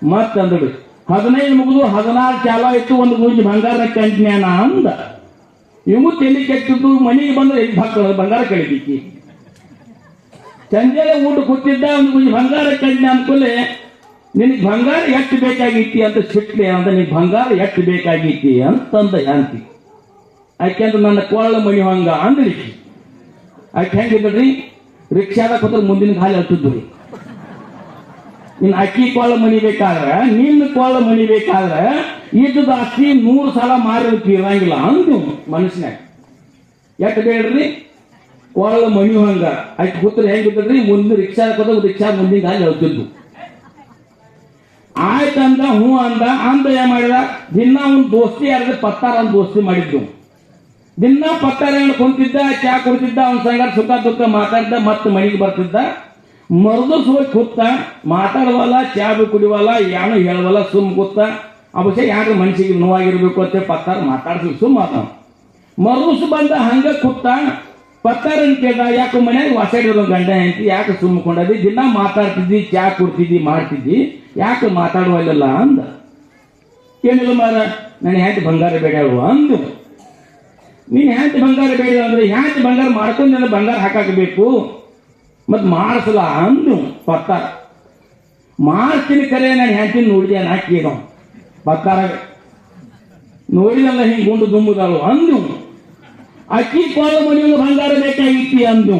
ಮತ್ತೆ ಅಂದಳು 15 ಮುಗಿದು 16 ಚಾಲ ಆಯ್ತು, ಒಂದು ಗುಂಜಿ ಬಂಗಾರ ಕಂಟಿನ ಅಂದ. ಇವು ತೆಲಿ ಕೆಟ್ಟಿದ್ದು, ಮನೆಗೆ ಬಂದ್ರೆ ಎಲ್ಲಿ ಹಾಕೋದು ಬಂಗಾರ ಕಳಿಬೇಕಿ. ಸಂಜೆ ಊಟ ಕೂತಿದ್ದ, ಒಂದು ಗುಂಜಿ ಬಂಗಾರ ಕಂಟಿನ ಅಂದ್ಕೊಳ್ಳೆ ನಿನಗೆ ಬಂಗಾರ ಎಷ್ಟು ಬೇಕಾಗಿತ್ತಿ ಅಂತ ಸಿಟ್ಲೆ ಅಂತ, ನಿನಗೆ ಬಂಗಾರ ಎಷ್ಟು ಬೇಕಾಗಿತ್ತಿ ಅಂತಂದ ಶಾಂತಿ. ಯಾಕೆಂದ್ರೆ ನನ್ನ ಕೊಳ್ಳ ಮಣಿ ಹಂಗ ಅಂದ್ರಿ. ಆಕೆ ಹೆಂಗಿದ್ರಿ, ರಿಕ್ಷಾದಾಗ ಕೂತ್ರೆ ಮುಂದಿನ ಕಾಲಿ ಹತ್ತಿದ್ದು ರೀ. ಇನ್ನು ಅಕ್ಕಿ ಕೊಳ್ಳ ಮಣಿ ಬೇಕಾದ್ರೆ, ನಿನ್ನ ಕೊಳ್ಳ ಮಣಿ ಬೇಕಾದ್ರೆ ಇದ್ದದ ಅಕ್ಕಿ 100 ಸಲ ಮಾರಿದಕ್ಕೆ ಇರಂಗಿಲ್ಲ ಅಂದು ಮನಸ್ಸಿನಾಗ. ಎಷ್ಟು ಬೇಡ್ರಿ ಕೊಳ್ಳ ಮಣಿ ಹಂಗ. ಆಕೆ ಕೂತ್ರೆ ಹೆಂಗಿದ್ರಿ, ಮುಂದೆ ರಿಕ್ಷಾ ಕೂತ ರಿಕ್ಷಾ ಮುಂದಿನ ಕಾಲಿ ಹತ್ತಿದ್ದು. ಆಯ್ತಂದ ಹ್ಞೂ ಅಂದ ಏನ್ ಮಾಡಿದ, ದಿನ ಒಂದು ದೋಸ್ತಿ ಯಾರದ ಪತ್ತಾರ ಒಂದು ದೋಸ್ತಿ ಮಾಡಿದ್ದು. ದಿನ ಪತ್ತಾರ ಕುಂತಿದ್ದ, ಚಾ ಕುಡ್ತಿದ್ದ, ಅವನ ಸಂಗಾರ ಸುಖ ದುಃಖ ಮಾತಾಡ್ದ, ಮತ್ತೆ ಮನೆಗೆ ಬರ್ತಿದ್ದ. ಮರದಸ್ ಹೋಗಿ ಕೂತ, ಮಾತಾಡವಲ್ಲ, ಚಾ ಬಿ ಕುಡಿವಲ್ಲ, ಯಾನು ಹೇಳವಲ್ಲ, ಸುಮ್ ಕೂತ. ಅವಶ್ಯ ಯಾರು ಮನ್ಸಿಗೆ ನೋವಾಗಿರ್ಬೇಕು ಅಂತ ಪತ್ತಾರ ಮಾತಾಡ್ಸಿ ಸುಮ್ ಮಾತಾಡ. ಮರದಸ್ ಬಂದ ಹಂಗ ಕೂತ, ಪತ್ತಾರನ್ ಕೇಳ್ದ, ಯಾಕೆ ಮನ್ಯಾಗ ವಾಸಾಡಿರೋ ಗಂಡ ಹೆಂಡತಿ ಯಾಕೆ ಸುಮ್ಮಕೊಂಡದಿ, ದಿನ ಮಾತಾಡ್ತಿದ್ದಿ, ಚಾ ಕುಡ್ತಿದ್ದಿ, ಮಾಡ್ತಿದ್ದಿ, ಯಾಕೆ ಮಾತಾಡುವಲ್ಲ ಅಂದ. ಏನಿಲ್ಲ ಮಾರ, ನಾನು ಹೆಂಡತಿ ಬಂಗಾರ ಬೇಡವ ಅಂದು. ನೀನು ಹೆಂಡತಿ ಬಂಗಾರ ಬೇಡ ಅಂದ್ರೆ ಹೆಂಡತಿ ಬಂಗಾರ ಮಾಡ್ಕೊಂಡು ಬಂಗಾರ ಹಾಕಬೇಕು, ಮತ್ ಮಾಡಿಸಲ್ಲ ಅಂದು ಪತ್ತಾರ. ಮಾಡ್ತೀನಿ ಕರೆ, ನಾನು ಹೆಂಡತಿನ ನೋಡಿದೆ ಹಾಕಿದ ಪತ್ತಾರ ನೋಡಿದಲ್ಲ, ಹಿಂಗೆ ಗುಂಡು ದುಂಬುದಳು ಅಂದು. ಅಕ್ಕಿ ಕೋಲ ಮನೆಯೊಂದು ಬಂಗಾರ ಬೇಕಾಗಿತ್ತಿ ಅಂದು.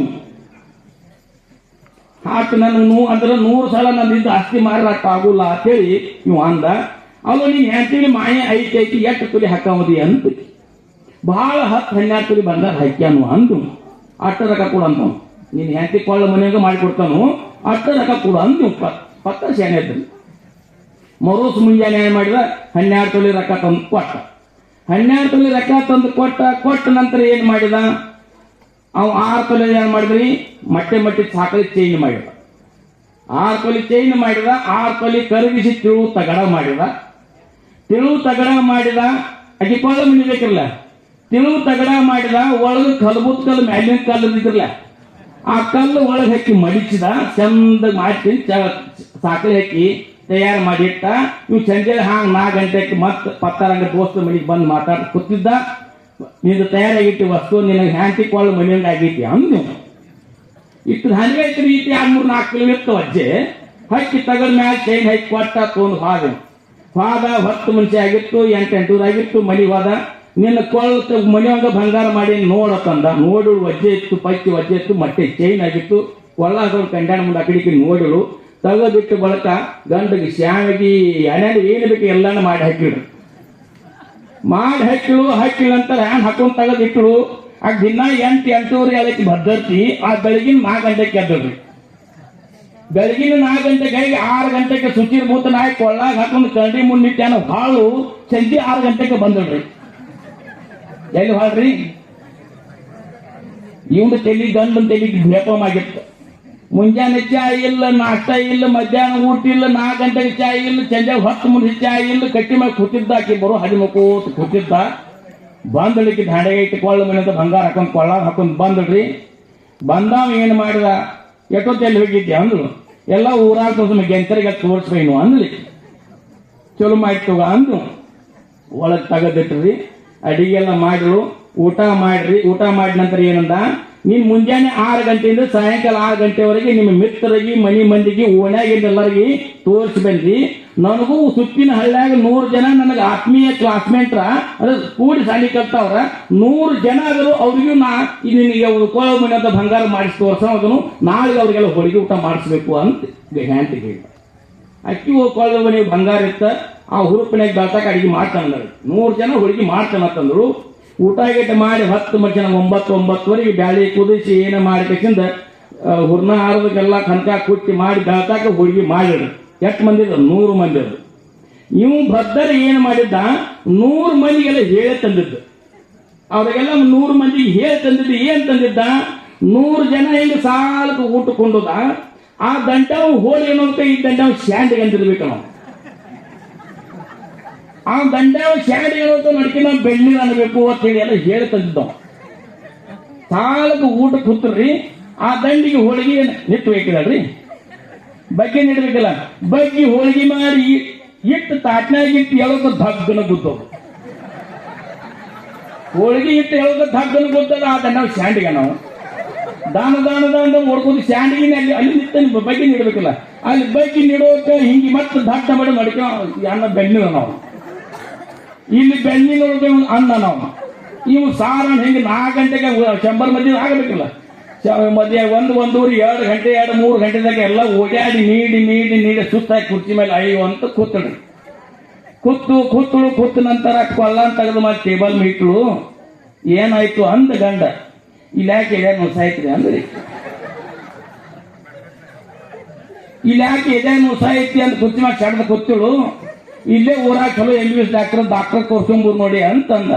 ಹಾಕಿ ನಾನು ಅಂದ್ರೆ 100 ಸಲ ನನ್ನಿಂದ ಆಸ್ತಿ ಮಾರಾಟ ಆಗುಲ್ಲ ಅಂತೇಳಿ ನೀವು ಅಂದ. ಅವ ನೀನು ಹೆಂಡತಿಗೆ ಮಾಯೆ ಐತಿ ಎಷ್ಟು ತುಲಿ ಹಾಕವದಿ ಅಂತ. ಭಾಳ 10-12 ತುಲಿ ಬಂಗಾರ ಹಾಕ್ಯಾನು ಅಂದು. ಅಷ್ಟ ರೊಕ್ಕ ಕೊಡು ಅಂತ. ನೀನು ಹೆಂಡತಿ ಕೊಳ್ಳ ಮನೆಯಾಗ ಮಾಡಿಕೊಡ್ತಾನು, ಅಷ್ಟ ರೊಕ್ಕ ಕೊಡು ಅಂದು. ಪತ್ತ ಶಾನೆ ಇದ್ರಿ. ಮರೋಸ್ ಮುಂಜಾನೆ ಏನ್ ಮಾಡಿದ, 12 ತೊಲಿ ರೊಕ್ಕ ತಂದು ಕೊಟ್ಟ. 12 ತೊಲಿ ರೊಕ್ಕ ತಂದು ಕೊಟ್ಟ ನಂತರ ಏನ್ ಮಾಡಿದ, ಅವ್ 6 ತೊಲೆ ಏನ್ ಮಾಡಿದ್ರಿ, ಮಟ್ಟೆ ಸಾಕಲಿ ಚೇಂಜ್ ಮಾಡಿದ. 6 ತೊಲಿ ಚೇಂಜ್ ಮಾಡಿದ, 6 ತೊಲಿ ಕರಗಿಸಿ ತಿಳು ತಗಡ ಮಾಡಿದ. ಅಕ್ಕಿ ಕೊಳ್ಳ ಮನಿ ಬೇಕಿರಲ್ಲ, ತಿಳು ತಗಡ ಮಾಡಿದ. ಒಳಗೆ ಕಲ್ಬುತ್ ಕಲ್ಲು ಮ್ಯಾಲಿನ ಕಲ್ಲು ಇದ್ರಲ್ಲ, ಆ ಕಲ್ಲು ಒಳಗೆ ಹಾಕಿ ಮಡಿಚಿದ. ಚಂದ ಮಾಡಿ ಸಾಕಲಿ ಹಾಕಿ ತಯಾರು ಮಾಡಿಟ್ಟ. ಇವು ಸಂಜೆ ಹಾಂಗ್ 4 ಗಂಟೆಗೆ ಮತ್ತೆ ಪತ್ತಾರಂಗ ದೋಸ್ತ ಮನೆಗೆ ಬಂದು ಮಾತಾಡ್ ಕೂತಿದ್ದ. ನಿಂದು ತಯಾರಾಗಿಟ್ಟು ವಸ್ತು ನಿನಗೆ ಹ್ಯಾಂಟಿ ಕೊಳ್ಳ ಮನೆಯಂಗ ಆಗೈತಿ ಅಂದು. ಇಟ್ಟು ಹಂಗೆ ಐತಿ ರೀತಿ 2-3-4 ಕಿಲೋ ಇರ್ತವ ಅಜ್ಜೆ. ಹಕ್ಕಿ ತಗದ ಮ್ಯಾಲ ಚೈನ್ ಹಾಕಿ ಕೊಟ್ಟ ತೊಗೊಂಡು ಹೋದ 10 ಮನುಷ್ಯ ಆಗಿತ್ತು, 8 ಆಗಿತ್ತು. ಮನೆ ಹೋದ, ನಿನ್ನ ಕೊಳ್ಳ ಮನೆಯಂಗ ಬಂಗಾರ ಮಾಡಿ ನೋಡತ್ತಂದ. ನೋಡು ವಜ್ಜೆ ಇತ್ತು, ಪಚ್ಚಿ ವಜ್ಜೆ ಇತ್ತು, ಮತ್ತೆ ಚೈನ್ ಆಗಿತ್ತು. ಕೊಳ್ಳ ಹಾಕೋದು ಕಂಡ್ಯಾಣ ಮುಂದೆ ಅಕಡಿಕೆ ನೋಡಿಳು. ತೆಗೆದಿಟ್ಟು ಬಳಕ ಗಂಡಿಗೆ ಶಾವಿಗೆ ಎಣ್ಣೆ ಏನು ಬೇಕು ಎಲ್ಲಾನು ಮಾಡಿ ಹಾಕಿಳು. ಹಾಕಿಳಂತ ಹ್ಯಾಂಡ್ ಹಾಕೊಂಡು ತೆಗೆದಿಟ್ಟಳು. ಆ ದಿನ 8-8:30 ಅದಕ್ಕೆ ಭದ್ರತಿ. ಆ ಬೆಳಗಿನ 4 ಗಂಟೆಗೆ ಎದ್ದಳ್ರಿ. ಬೆಳಗಿನ 4 ಗಂಟೆಗೆ 6 ಗಂಟೆಗೆ ಶುಚಿರ್ಭೂತ ನಾಯಿ ಕೊಳ್ಳಾಗ ಹಾಕೊಂಡು ಕಂಡಿ ಮುಂದಿಟ್ಟಾನ ಹಾಳು. ಸಂಜೆ 6 ಗಂಟೆಗೆ ಬಂದಳ್ರಿ. ಎಲ್ಲಿ ಹಾಳ್ರಿ, ಇವ್ನ ತೆಲಿ ಗಂಡು ತೆಲಿಗೆ ನೆಪಮಾಗಿತ್ತು. ಮುಂಜಾನೆ ಚಾ ಇಲ್ಲ, ನಾಷ್ಟ ಇಲ್ಲ, ಮಧ್ಯಾಹ್ನ ಊಟ ಇಲ್ಲ, 4 ಗಂಟೆಗೆ ಚಾ ಇಲ್ಲ, ಸಂಜೆ 10 ಮುಂದೆ ಚಾ ಇಲ್ಲ. ಕಟ್ಟಿ ಮೇಲೆ ಕೂತಿದ್ದ, ಆಕಿ ಬರೋ ಹದಿಮೂಕೋತ ಕೂತಿದ್ದ. ಬಂದಳಿಕೆ ದಾಂಡೆಗೆ ಇಟ್ಟು ಕೊಳ್ಳ ಮನೆ ಅಂತ ಬಂಗಾರ ಹಾಕೊಂಡು ಕೊಳ್ಳ ಹಾಕೊಂಡು ಬಂದಳ್ರಿ. ಬಂದಾವ ಏನ್ ಮಾಡಿದ, ಎಷ್ಟೊತ್ತೆಲ್ಲಿ ಹೋಗಿದ್ದೆ ಅಂದ್ರು. ಎಲ್ಲ ಊರಾಗ ತೋರ್ಸ ಗೆಂತರಿಗೆ ತೋರಿಸ್ಬೇನು ಅಂದ್ಲಿ. ಚಲೋ ಮಾಡಿತು ಅಂದು ಒಳಗೆ ತೆಗೆದಿಟ್ರಿ. ಅಡಿಗೆಲ್ಲ ಮಾಡಿರು. ಊಟ ಮಾಡಿದ ನಂತರ ಏನಂದ, ನೀನ್ ಮುಂಜಾನೆ 6 ಗಂಟೆಯಿಂದ ಸಾಯಂಕಾಲ 6 ಗಂಟೆವರೆಗೆ ನಿಮ್ಮ ಮಿತ್ರರಿಗೆ ಮನಿ ಮಂದಿಗೆ ಓಣ್ಯಾಗಿಂದ ಎಲ್ಲರಿಗೆ ತೋರಿಸಿ ಬಂದಿ. ನನಗೂ ಸುತ್ತಿನ ಹಳ್ಳ್ಯಾಗ 100 ಜನ ನನಗೆ ಆತ್ಮೀಯ ಕ್ಲಾಸ್ಮೇಟ್ರ ಅದ್ರ ಕೂಡಿ ಸಾಲಿ ಕಲ್ತಾವ್ರ. 100 ಜನ ಆದರೂ ಅವ್ರಿಗೂ ನಿನಗೆ ಕೋಳ ಮನೆ ಅಂತ ಬಂಗಾರ ಮಾಡಿಸಿ ತೋರ್ಸೋದನು. ನಾಳೆ ಅವ್ರಿಗೆಲ್ಲ ಹೋಳಿಗೆ ಊಟ ಮಾಡಿಸ್ಬೇಕು ಅಂತ ಹ್ಯಾಂಟಿಗೆ ಹೇಳಿ. ಅಕ್ಕಿ ಕೋಳ ಮನೆ ಬಂಗಾರ ಇತ್ತ. ಆ ಹುರುಪಿನಾಗ ಬೆಳ್ತಾಕ ಅಡಿಗೆ ಮಾಡ್ತಾನಂದ್ರೆ 100 ಜನ ಹೋಳಿಗೆ ಮಾಡ್ತಾನಂತಂದ್ರು. ಊಟ ಗೀಟ ಮಾಡಿ 10 ಮಧ್ಯ 9-9:30 ಬ್ಯಾಳಿ ಕುದಿಸಿ ಏನ ಮಾಡಿಕೆಂದ ಹುರ್ನ ಹಾರದಕ್ಕೆಲ್ಲ ಕನಕ ಕುಟ್ಟಿ ಮಾಡಿ ಬೆಳ್ತಾಕ ಹೋಳಿಗೆ ಮಾಡಿದ್ರು. ಎಷ್ಟು ಮಂದಿ ಇದ್ರು? 100 ಮಂದಿ ಅದು. ಇವು ಭದ್ರ ಏನ್ ಮಾಡಿದ್ದ, 100 ಮಂದಿಗೆಲ್ಲ ಹೇಳಿ ತಂದಿದ್ದು. ಅವ್ರಿಗೆಲ್ಲ 100 ಮಂದಿಗೆ ಹೇಳಿ ತಂದಿದ್ದು. ಏನ್ ತಂದಿದ್ದ, 100 ಜನ ಹಿಂಗೆ ಸಾಲಕ್ಕೆ ಊಟಕೊಂಡದ ಆ ದಂಡವು ಹೋಳಿ ಅನ್ನೋದಕ್ಕೆ ಈ ದಂಡವು ಶಾಂಡಿಗೆ ಅಂತಿರ್ಬೇಕು ನಾವು. ಆ ದಂಡವು ಶಾಂಡಿಗೆ ಅನ್ನೋದಕ್ಕೆ ನಡ್ಕಿ ನಾವು ಬೆಣ್ಣೀರು ಅನ್ಬೇಕು ಅಂತೇಳಿ ಎಲ್ಲ ಹೇಳಿ ತಂದಿದ್ದವು. ಸಾಲಕ್ಕೆ ಊಟಕ್ಕೆ ಕೂತ್ರಿ ಆ ದಂಡಿಗೆ ಹೋಳಿಗೆ ನಿಟ್ಟು ಬೇಕಿದಲ್ರಿ, ಬಗ್ಗೆ ನೀಡಬೇಕಲ್ಲ. ಬಗ್ಗೆ ಹೋಳಿಗೆ ಮಾಡಿ ಇಟ್ಟು ತಾಟ್ನಾಗ ಇಟ್ಟು ಹೇಳೋದು ಧಗ್ಗನ ಗುದ್ದವು. ಹೋಳಿಗೆ ಇಟ್ಟು ಹೇಳೋದು ಧಗ್ಗನ ಗುದ್ದದ ಆ ದಂಡ ಶಾಂಡಿಗೆ ನಾವು ದಾನ ಓಡ್ಕೊಂಡು ಶಾಂಡಿಗೆ ಅಲ್ಲಿ ನಿಂತ ಬಗ್ಗೆ ನೀಡಬೇಕಲ್ಲ. ಅಲ್ಲಿ ಬಗ್ಗೆ ನೀಡೋಕೆ ಹಿಂಗೆ ಮತ್ತೆ ಧಗ್ಗ ಮಾಡಿ ಮಡಿಕ ಅನ್ನ ಬೆಣ್ಣಿನ ನಾವು ಇಲ್ಲಿ ಬೆಣ್ಣಿನ ಅನ್ನ ನಾವು ಇವು ಸಾರ ಹಿಂಗೆ 4 ಗಂಟೆಗೆ 100 ಮಂದಿ ಆಗಬೇಕಲ್ಲ. ಮಧ್ಯ 1-1:30 2 ಗಂಟೆ 2-3 ಗಂಟೆದಾಗ ಎಲ್ಲ ಓಡಾಡಿ ನೀಡಿ ಸುತ್ತಾಗಿ ಕುರ್ಚಿ ಮೇಲೆ ಅಯ್ಯೋ ಅಂತ ಕೂತಳ್ರಿ. ಕೂತು ನಂತರ ಕೊಲ್ಲ ತೆಗೆದು ಮತ್ತೆ ಟೇಬಲ್ ಮೀಟ್ಲು ಏನಾಯ್ತು ಅಂದ ಗಂಡ ಇಲ್ಯಾಕೆ ಸಾಯ್ತ್ರಿ ಅಂದ್ರಿ. ಇಲ್ಯಾಕೆ ಎದೆ ಸಾಯ್ತಿ ಅಂತ ಕುರ್ಚಿ ಮಾಡಿ ಚಡ್ದ ಕೂತಳು. ಇಲ್ಲೇ ಊರಾಗ ಚಲೋ MBBS ಡಾಕ್ಟರ್ ತೋರ್ಸ್ಕೊಂಬುರ್ ನೋಡಿ ಅಂತಂದ.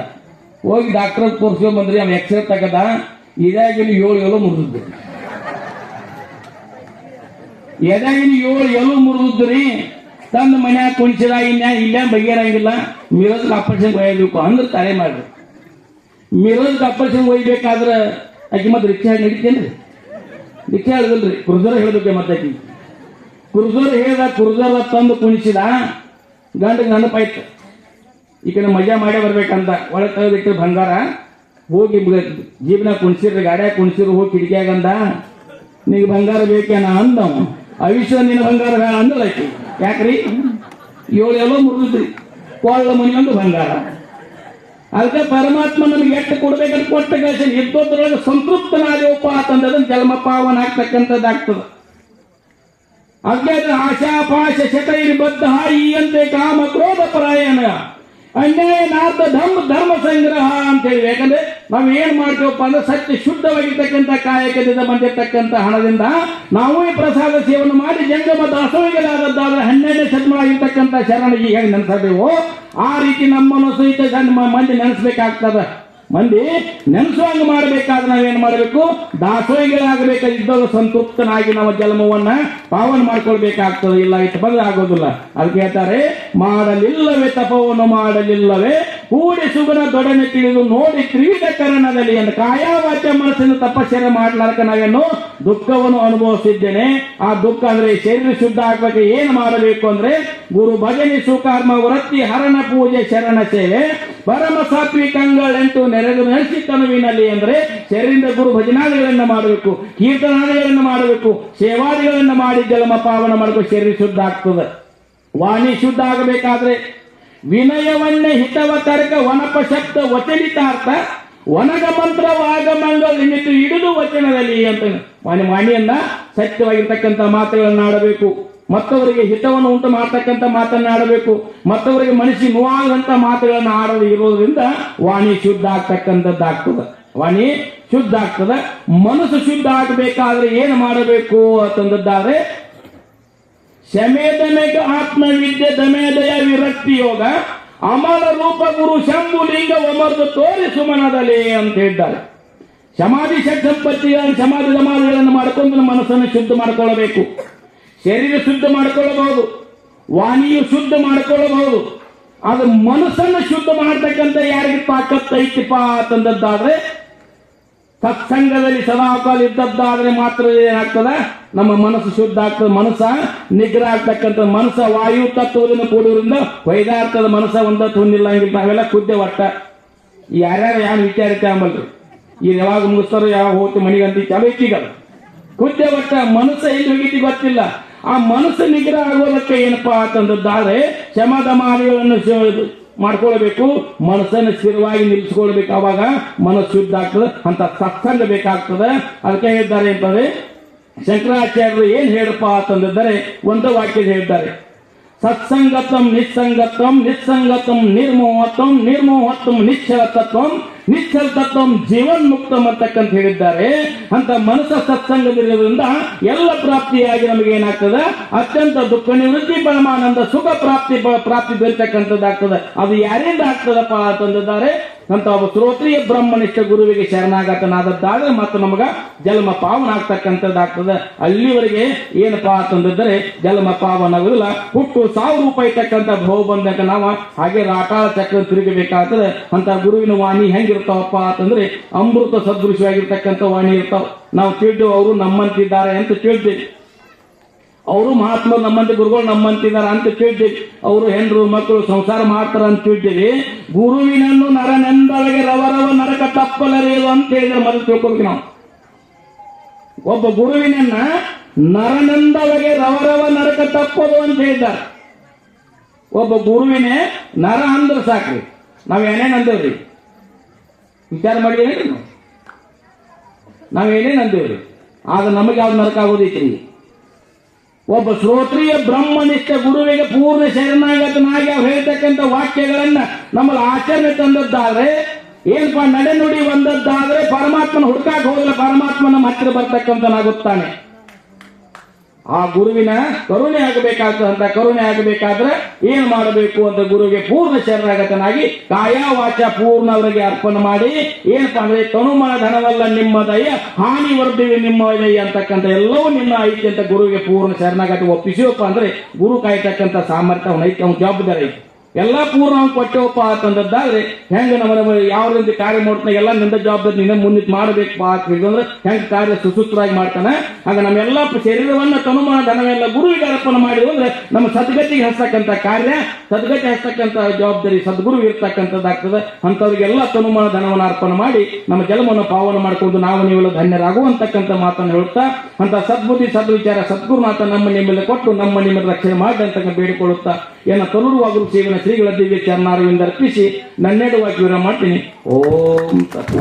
ಹೋಗಿ ಡಾಕ್ಟರ್ ತೋರ್ಸ್ಕೊಂಬಂದ್ರಿ. ಅವ್ನು ಎಕ್ಸ್ರೇ ತೆಗದ ಇದಾಗಿನ 7 ಮುರಿದ್ರು. ಎದಾಗಿನ 7 ಮುರಿದ್ರಿ. ತಂದು ಮನ್ಯಾಗ ಕುಣಿಸಿದ ಇಲ್ಲೇ ಬಗೆರಂಗಿಲ್ಲ, ಮಿರೋಜ್ಗೆ ಆಪರೇಷನ್ ಒಯ್ಯಬೇಕು ಅಂದ್ರೆ ತಲೆ ಮಾಡ್ರಿ. ಮಿರೋಜ್ಗೆ ಆಪರೇಷನ್ ಒಯ್ಬೇಕಾದ್ರೆ ಆಕೆ ಮತ್ತೆ ರಿಕ್ಷಾ ನಡಿತೇನ್ರಿ, ರಿಕ್ಷಾ ಹೇಳಿದ್ರಿ, ಕ್ರುಜರ್ ಹೇಳ್ಬೇಕು. ಮತ್ತೆ ಆಕಿ ಕ್ರುಜರ್ ಹೇಳ್ದ, ಕ್ರುಜರ್ ತಂದು ಕುಣಿಸಿದ. ಗಂಡಗೆ ನೆನಪಾಯ್ತು ಈ ಕಡೆ ಮಜಾ ಮಾಡೇ ಬರ್ಬೇಕಂತ ಒಳಗೆ ತೆಗೆದಿಟ್ಟು ಬಂಗಾರ ಹೋಗಿ ಜೀಬ್ನಾಗ ಕುಣಿಸಿರ್ರಿ, ಗಾಡ್ಯಾಗ ಕುಣಿಸಿರು, ಹೋಗಿ ಕಿಟಕಿಯಾಗಂದ ನಿನಗೆ ಬಂಗಾರ ಬೇಕೇನ ಅಂದವ. ಅವಿಶ್ವ ನಿನ್ನ ಬಂಗಾರ ಬೇಡ ಅಂದಲ್ಲ ಆಕಿ. ಯಾಕ್ರಿ 7 ಮುರಿದ್ರಿ, ಕೊಳ್ಳ ಮನೆಯೊಂದು ಬಂಗಾರ. ಅದಕ್ಕೆ ಪರಮಾತ್ಮ ನಮ್ಗೆ ಎಷ್ಟು ಕೊಡ್ಬೇಕಂತ ಕೊಟ್ಟ ಕಳಿಸಿ ಇದ್ದೊದ್ರೊಳಗೆ ಸಂತೃಪ್ತನಾದೇವಪ್ಪ ಅಂತಂದ್ರೆ ಜನ್ಮ ಪಾವನ ಆಗ್ತಕ್ಕಂಥದ್ದಾಗ್ತದೆ. ಅಜ್ಞಾತ ಆಶಾ ಪಾಶ ಶತೈರ್ ಬದ್ಧ ಹಾಯಿಯಂತೆ ಕಾಮ ಕ್ರೋಧ ಪರಾಯಣ ಅನ್ಯಾಯ ನಾರ್ಥ ಧರ್ಮ ಸಂಗ್ರಹ ಅಂತ ಹೇಳಿ. ಯಾಕಂದ್ರೆ ನಾವ್ ಏನ್ ಮಾಡ್ತೀವಪ್ಪ ಅಂದ್ರೆ ಸತ್ಯ ಶುದ್ಧವಾಗಿರ್ತಕ್ಕಂಥ ಕಾಯಕದಿಂದ ಬಂದಿರತಕ್ಕಂಥ ಹಣದಿಂದ ನಾವು ಈ ಪ್ರಸಾದ ಸೇವನೆ ಮಾಡಿ ಜಂಗಮ ದಾಸೋಹಿಗಳಾದದ್ದಾದ್ರೆ 12ನೇ ಶತಮಾನವಾಗಿರ್ತಕ್ಕಂಥ ಶರಣಿ ಹೇಗೆ ನೆನೆಸಬೇಕು ಆ ರೀತಿ ನಮ್ಮನ್ನು ಸಹಿತ ಮಂದಿ ನೆನೆಸ್ಬೇಕಾಗ್ತದ. ಮಂದಿ ನೆನೆಸುವಂಗ ಮಾಡಬೇಕಾದ್ರೆ ನಾವೇನ್ ಮಾಡಬೇಕು, ದಾಸೋಹಿಗಳಾಗಬೇಕಾಗಿದ್ದಾಗ ಸಂತೃಪ್ತನಾಗಿ ನಾವು ಜನ್ಮವನ್ನ ಪಾವನ ಮಾಡ್ಕೊಳ್ಬೇಕಾಗ್ತದೆ. ಇಲ್ಲ ಇಟ್ಟು ಬಂದ್ರೆ ಆಗೋದಿಲ್ಲ. ಅದಕ್ಕೆ ಹೇಳ್ತಾರೆ, ಮಾಡಲಿಲ್ಲವೇ ತಪವನ್ನು ಮಾಡಲಿಲ್ಲವೇ ಕೂಡಿ ಸುಗುಣ ದೊಡನೆ ತಿಳಿದು ನೋಡಿ ತ್ರಿವಿಧ ಕರಣದಲ್ಲಿ ಅಂತ ಕಾಯ ವಾಚ ಮನಸ್ಸಿನ ತಪಸ್ಸನ್ನು ಮಾಡ್ಲಾರ್ಕ ನಾವೇನು ದುಃಖವನ್ನು ಅನುಭವಿಸಿದ್ದೇನೆ. ಆ ದುಃಖ ಅಂದ್ರೆ ಶರೀರ ಶುದ್ಧ ಆಗ್ಬೇಕು. ಏನ್ ಮಾಡಬೇಕು ಅಂದ್ರೆ ಗುರು ಭಜನೆ ಸುಕರ್ಮ ವೃತ್ತಿ ಹರಣ ಪೂಜೆ ಶರಣ ಸೇವೆ ಪರಮ ಸಾತ್ವಿಕಂಗಳೆಂಟು ನೆರೆದು ನಡೆಸಿ ತನುವಿನಲ್ಲಿ ಅಂದ್ರೆ ಶರೀರದ ಗುರು ಭಜನಾದಿಗಳನ್ನ ಮಾಡಬೇಕು, ಕೀರ್ತನಾದಿಗಳನ್ನ ಮಾಡಬೇಕು, ಸೇವಾದಿಗಳನ್ನ ಮಾಡಿ ಜಲಮ ಪಾವನ ಮಾಡಬೇಕು. ಶರೀರ ಶುದ್ಧ ಆಗ್ತದೆ. ವಾಣಿ ಶುದ್ಧ ಆಗಬೇಕಾದ್ರೆ ವಿನಯವನ್ನೇ ಹಿತವ ತರ್ಕ ವನಪ ಶಬ್ದ ವಚನಿತಾರ್ಥ ವನಗ ಮಂತ್ರ ವಾಗಮಂಗಳ ನಿಮಿತ್ತ ಹಿಡಿದು ವಚನದಲ್ಲಿ ಅಂತ ವಾಣಿಯನ್ನ ಸತ್ಯವಾಗಿರ್ತಕ್ಕಂಥ ಮಾತುಗಳನ್ನು ಆಡಬೇಕು. ಮತ್ತವರಿಗೆ ಹಿತವನ್ನು ಉಂಟು ಮಾಡ್ತಕ್ಕಂಥ ಮಾತನ್ನ ಆಡಬೇಕು. ಮತ್ತವರಿಗೆ ಮನಸ್ಸಿಗೆ ನೋವಾಗಂತ ಮಾತುಗಳನ್ನು ಆಡೋದು ಇರೋದ್ರಿಂದ ವಾಣಿ ಶುದ್ಧ ಆಗ್ತಕ್ಕಂಥದ್ದಾಗ್ತದೆ. ವಾಣಿ ಶುದ್ಧ ಆಗ್ತದೆ. ಮನಸ್ಸು ಶುದ್ಧ ಆಗಬೇಕಾದ್ರೆ ಏನು ಮಾಡಬೇಕು ಅಂತಂದದ್ದಾದ್ರೆ ಶಮೇದಮೆಗ ಆತ್ಮವಿದ್ಯೆ ದಮೇದಯ ವಿರಕ್ತಿ ಯೋಗ ಅಮರ ರೂಪ ಗುರು ಶಂಭುಲಿಂಗ ಒಮರ್ದು ತೋರಿ ಸುಮನದಲ್ಲಿ ಅಂತ ಹೇಳಿದ್ದಾರೆ. ಸಮಾಧಿ ಷಟ್ಸಂಪತ್ತಿಗಳನ್ನು ಸಮಾಧಿಗಳನ್ನು ಮಾಡಿಕೊಂಡು ಮನಸ್ಸನ್ನು ಶುದ್ಧ ಮಾಡಿಕೊಳ್ಳಬೇಕು. ಶರೀರ ಶುದ್ಧ ಮಾಡಿಕೊಳ್ಳಬಹುದು, ವಾಣಿಯು ಶುದ್ಧ ಮಾಡಿಕೊಳ್ಳಬಹುದು. ಅದು ಮನಸ್ಸನ್ನು ಶುದ್ಧ ಮಾಡತಕ್ಕಂಥ ಯಾರಿಗೆ ತಾಕತ್ತು ಐತಿಪ್ಪ ಅಂತಂದದ್ದಾದ್ರೆ ಸತ್ಸಂಗದಲ್ಲಿ ಸದಾಕಾಲ ಇದ್ದದ್ದಾದ್ರೆ ಮಾತ್ರ ಏನಾಗ್ತದ, ನಮ್ಮ ಮನಸ್ಸು ಶುದ್ಧ ಆಗ್ತದೆ. ಮನಸ್ಸ ನಿಗ್ರಹ ಆಗ್ತಕ್ಕಂಥ ಮನಸ್ಸ ವಾಯು ತತ್ವದಿಂದ ಕೂಡುವುದರಿಂದ ವೈದಾರ್ಥದ ಮನಸ್ಸ ಒಂದತ್ತು ಹೊಂದಿಲ್ಲ. ಹಂಗಿಲ್ಲ ನಾವೆಲ್ಲ ಕುದ್ದೆ ಒಟ್ಟ ಯಾರ್ಯಾರು ಯಾವ ವಿಚಾರಿತ ಅಂಬಲ್ರಿ. ಈಗ ಯಾವಾಗ ಮುಗಿಸ್ತಾರೋ ಯಾವಾಗ ಹೋಗ್ತಿ ಮನೆಗಂತ ಚಲೋಯ್ತಿಗಲ್ಲ ಕುದ್ದೆ ಒಟ್ಟ ಮನಸ್ಸ ಎಲ್ಲಿ ಹೋಗಿತಿ ಗೊತ್ತಿಲ್ಲ. ಆ ಮನಸ್ಸು ನಿಗ್ರಹ ಆಗೋದಕ್ಕೆ ಏನಪ್ಪಾ ಅಂತಂದದ್ದಾದ್ರೆ ಶಮದಮಾದಿಗಳನ್ನು ಮಾಡ್ಕೊಳ್ಬೇಕು, ಮನಸ್ಸನ್ನು ಸ್ಥಿರವಾಗಿ ನಿಲ್ಲಿಸ್ಕೊಳ್ಬೇಕು. ಅವಾಗ ಮನಸ್ಸು ಶುದ್ಧ ಆಗ್ತದೆ. ಅಂತ ಸತ್ಸಂಗ ಬೇಕಾಗ್ತದೆ. ಅದಕ್ಕೆ ಹೇಳಿದ್ದಾರೆ ಅಂತಂದ್ರೆ ಶಂಕರಾಚಾರ್ಯರು ಏನ್ ಹೇಳಪ್ಪ ಅಂತಂದಿದ್ದಾರೆ ಒಂದು ವಾಕ್ಯ ಹೇಳಿದ್ದಾರೆ. ಸತ್ಸಂಗತ್ವಂ ನಿಸ್ಸಂಗತ್ವಂ ನಿಸ್ಸಂಗತ್ವಂ ನಿರ್ಮೋಹತ್ವಂ ನಿರ್ಮೋಹತ್ವಂ ನಿಶ್ಚಲ ತತ್ವಂ ನಿಶ್ಚಲ ತತ್ವಂ ಜೀವನ್ಮುಕ್ತಂ ಅಂತಕ್ಕಂತ ಹೇಳಿದ್ದಾರೆ. ಅಂತ ಮನಸ್ಸ ಸತ್ಸಂಗದಿರೋದ್ರಿಂದ ಎಲ್ಲ ಪ್ರಾಪ್ತಿಯಾಗಿ ನಮಗೆ ಏನಾಗ್ತದೆ, ಅತ್ಯಂತ ದುಃಖ ನಿವೃತ್ತಿ ಪರಮಾನಂದ ಸುಖ ಪ್ರಾಪ್ತಿ ಬೀಳ್ತಕ್ಕಂಥದ್ದಾಗ್ತದೆ. ಅದು ಯಾರಿಂದ ಆಗ್ತದಪ್ಪ ಅಂತಂದಿದ್ದಾರೆ ಅಂತ ಒಬ್ಬ ಶ್ರೋತ್ರಿಯ ಬ್ರಹ್ಮನಿಷ್ಠ ಗುರುವಿಗೆ ಶರಣಾಗತನಾದದ್ದಾದ್ರೆ ಮತ್ತು ನಮಗ ಜನ್ಮ ಪಾವನ ಆಗ್ತಕ್ಕಂಥದ್ದಾಗ್ತದೆ. ಅಲ್ಲಿವರೆಗೆ ಏನಪ್ಪಾ ಅಂತಂದಿದ್ದರೆ ಜನ್ಮ ಪಾವನ ಆಗುದಿಲ್ಲ. ಹುಟ್ಟು 1000 ರೂಪಾಯಿ ತಕ್ಕಂಥ ಭೋಗ ಬಂದಾಗ ನಾವು ಹಾಗೆ ರಾಟಾಳ ಚಕ್ರ ತಿರುಗಬೇಕಾಗ್ತದೆ. ಅಂತ ಗುರುವಿನ ವಾಣಿ ಹೆಂಗಿರ್ತಾವಪ್ಪ ಅಂತಂದ್ರೆ ಅಮೃತ ಸದೃಶವಾಗಿರ್ತಕ್ಕಂಥ ವಾಣಿ ಇರ್ತಾವ. ನಾವು ತಿಳಿದು ಅವರು ನಮ್ಮಂತಿದ್ದಾರೆ ಅಂತ ತಿಳಿದ್ವಿ, ಅವರು ಮಹಾತ್ಮರು ನಮ್ಮಂತೆ ಗುರುಗಳು ನಮ್ಮಂತಿದ್ದಾರೆ ಅಂತ ತಿಳಿದ್ವಿ, ಅವರು ಹೆಂಡ್ರು ಮಕ್ಕಳು ಸಂಸಾರ ಮಾಡ್ತಾರ ಅಂತ ತಿಳಿದ್ದೀವಿ. ಗುರುವಿನನ್ನು ನರನೆಂದೊಳಗೆ ರವರವ ನರಕ ತಪ್ಪಲರೇವು ಅಂತ ಹೇಳಿದ್ರೆ ಮೊದಲು ತಿಳ್ಕೊಬೇಕು ನಾವು. ಒಬ್ಬ ಗುರುವಿನನ್ನ ನರನೆಂದೊಳಗೆ ರವರವ ನರಕ ತಪ್ಪದು ಅಂತ ಹೇಳಿದ್ದಾರೆ. ಒಬ್ಬ ಗುರುವಿನೇ ನರ ಅಂದ್ರೆ ಸಾಕ್ರಿ, ನಾವೇನೇನು ಅಂದೇವ್ರಿ ವಿಚಾರ ಮಾಡಿದೇನ್ರಿ ನಾವೇನೇನು ಅಂದೇವ್ರಿ, ಆಗ ನಮಗೆ ಯಾವ್ದು ನರಕ ಆಗೋದೈತಿ. ಒಬ್ಬ ಶ್ರೋತ್ರಿಯ ಬ್ರಹ್ಮನಿಷ್ಠ ಗುರುವಿಗೆ ಪೂರ್ಣ ಶರಣಾಗತನಾಗಿ ಅವ್ರು ಹೇಳ್ತಕ್ಕಂಥ ವಾಕ್ಯಗಳನ್ನ ನಮ್ಮಲ್ಲಿ ಆಚರಣೆ ತಂದದ್ದಾದ್ರೆ ಏನಪ್ಪಾ ನಡೆ ನುಡಿ ಒಂದದ್ದಾದ್ರೆ ಪರಮಾತ್ಮನ ಹುಡುಕಾಕ ಹೋಗಲ್ಲ, ಪರಮಾತ್ಮ ನಮ್ಮ ಹತ್ತಿರ ಬರ್ತಕ್ಕಂಥನಾಗುತ್ತಾನೆ. ಆ ಗುರುವಿನ ಕರುಣೆ ಆಗಬೇಕಾಗ್ತದೆ. ಅಂತ ಕರುಣೆ ಆಗಬೇಕಾದ್ರೆ ಏನ್ ಮಾಡಬೇಕು ಅಂತ ಗುರುವಿಗೆ ಪೂರ್ಣ ಶರಣಾಗತನಾಗಿ ಕಾಯ ವಾಚ ಪೂರ್ಣ ಅವರಿಗೆ ಅರ್ಪಣೆ ಮಾಡಿ ಏನಪ್ಪಾ ಅಂದ್ರೆ ತನುಮನ ಧನವಲ್ಲ ನಿಮ್ಮದಯ್ಯ ಹಾನಿ ವರ್ಧಿವಿ ನಿಮ್ಮದಯ್ಯ ಅಂತಕ್ಕಂಥ ಎಲ್ಲವೂ ನಿಮ್ಮ ಐತಿ ಅಂತ ಗುರುವಿಗೆ ಪೂರ್ಣ ಶರಣಾಗತ ಒಪ್ಪಿಸಿವಪ್ಪ ಅಂದ್ರೆ ಗುರು ಕಾಯ್ತಕ್ಕಂಥ ಸಾಮರ್ಥ್ಯ ಅವನ ಐತಿ, ಅವನ ಜವಾಬ್ದಾರಿ ಐತಿ. ಎಲ್ಲ ಪೂರ್ಣ ಅವ್ನು ಕೊಟ್ಟವಪ್ಪ ಅಂತಂದದ್ದಾದ್ರೆ ಹೆಂಗ ನಮ್ಮ ಯಾವ ರೀತಿ ಕಾರ್ಯ ಮಾಡ್ತಾನೆ ಎಲ್ಲ ನಿಂದ ಜವಾಬ್ದಾರಿ ನಿನ್ನ ಮುಂದಿಟ್ಟು ಮಾಡಬೇಕಪ್ಪ ಅಂತ ಹೇಳಿದ್ರೆ ಹೆಂಗ್ ಕಾರ್ಯ ಸುಸೂತ್ರವಾಗಿ ಮಾಡ್ತಾನೆ. ಆಗ ನಮ್ಮೆಲ್ಲ ಶರೀರವನ್ನ ತನುಮಾನ ಧನವೆಲ್ಲ ಗುರುವಿಗೆ ಅರ್ಪಣೆ ಮಾಡಿದ್ವು ಅಂದ್ರೆ ನಮ್ಮ ಸದ್ಗತಿಗೆ ಹಚ್ಚತಕ್ಕಂಥ ಕಾರ್ಯ, ಸದ್ಗತಿ ಹಚ್ಚತಕ್ಕಂಥ ಜವಾಬ್ದಾರಿ ಸದ್ಗುರು ಇರ್ತಕ್ಕಂಥದ್ದಾಗ್ತದೆ. ಅಂಥವ್ರಿಗೆಲ್ಲ ತನುಮಾನ ಧನವನ್ನು ಅರ್ಪಣೆ ಮಾಡಿ ನಮ್ಮ ಜನ್ಮವನ್ನು ಪಾವನ ಮಾಡ್ಕೊಂಡು ನಾವು ನೀವೆಲ್ಲ ಧನ್ಯರಾಗುವಂತಕ್ಕಂಥ ಮಾತನ್ನು ಹೇಳುತ್ತಾ ಅಂತ ಸದ್ಬುದ್ಧಿ ಸದ್ವಿಚಾರ ಸದ್ಗುರುನಾಥ ನಮ್ಮ ನಿಮ್ಮೆಲ್ಲ ಕೊಟ್ಟು ನಮ್ಮ ನಿಮ್ಮೆಲ್ಲ ರಕ್ಷಣೆ ಮಾಡಿ ಅಂತಕ್ಕ ಬೇಡಿಕೊಳ್ಳುತ್ತಾ ಏನ ತನುರುವಾಗುರು ಸೇವನ ಶ್ರೀಗಳ ದಿವ್ಯ ಚರಣಾರವಿಂದ ಅರ್ಪಿಸಿ ನನ್ನೆಡುವಾಗಿ ವಿವರ ಮಾಡ್ತೀನಿ. ಓಂ ಸತ್.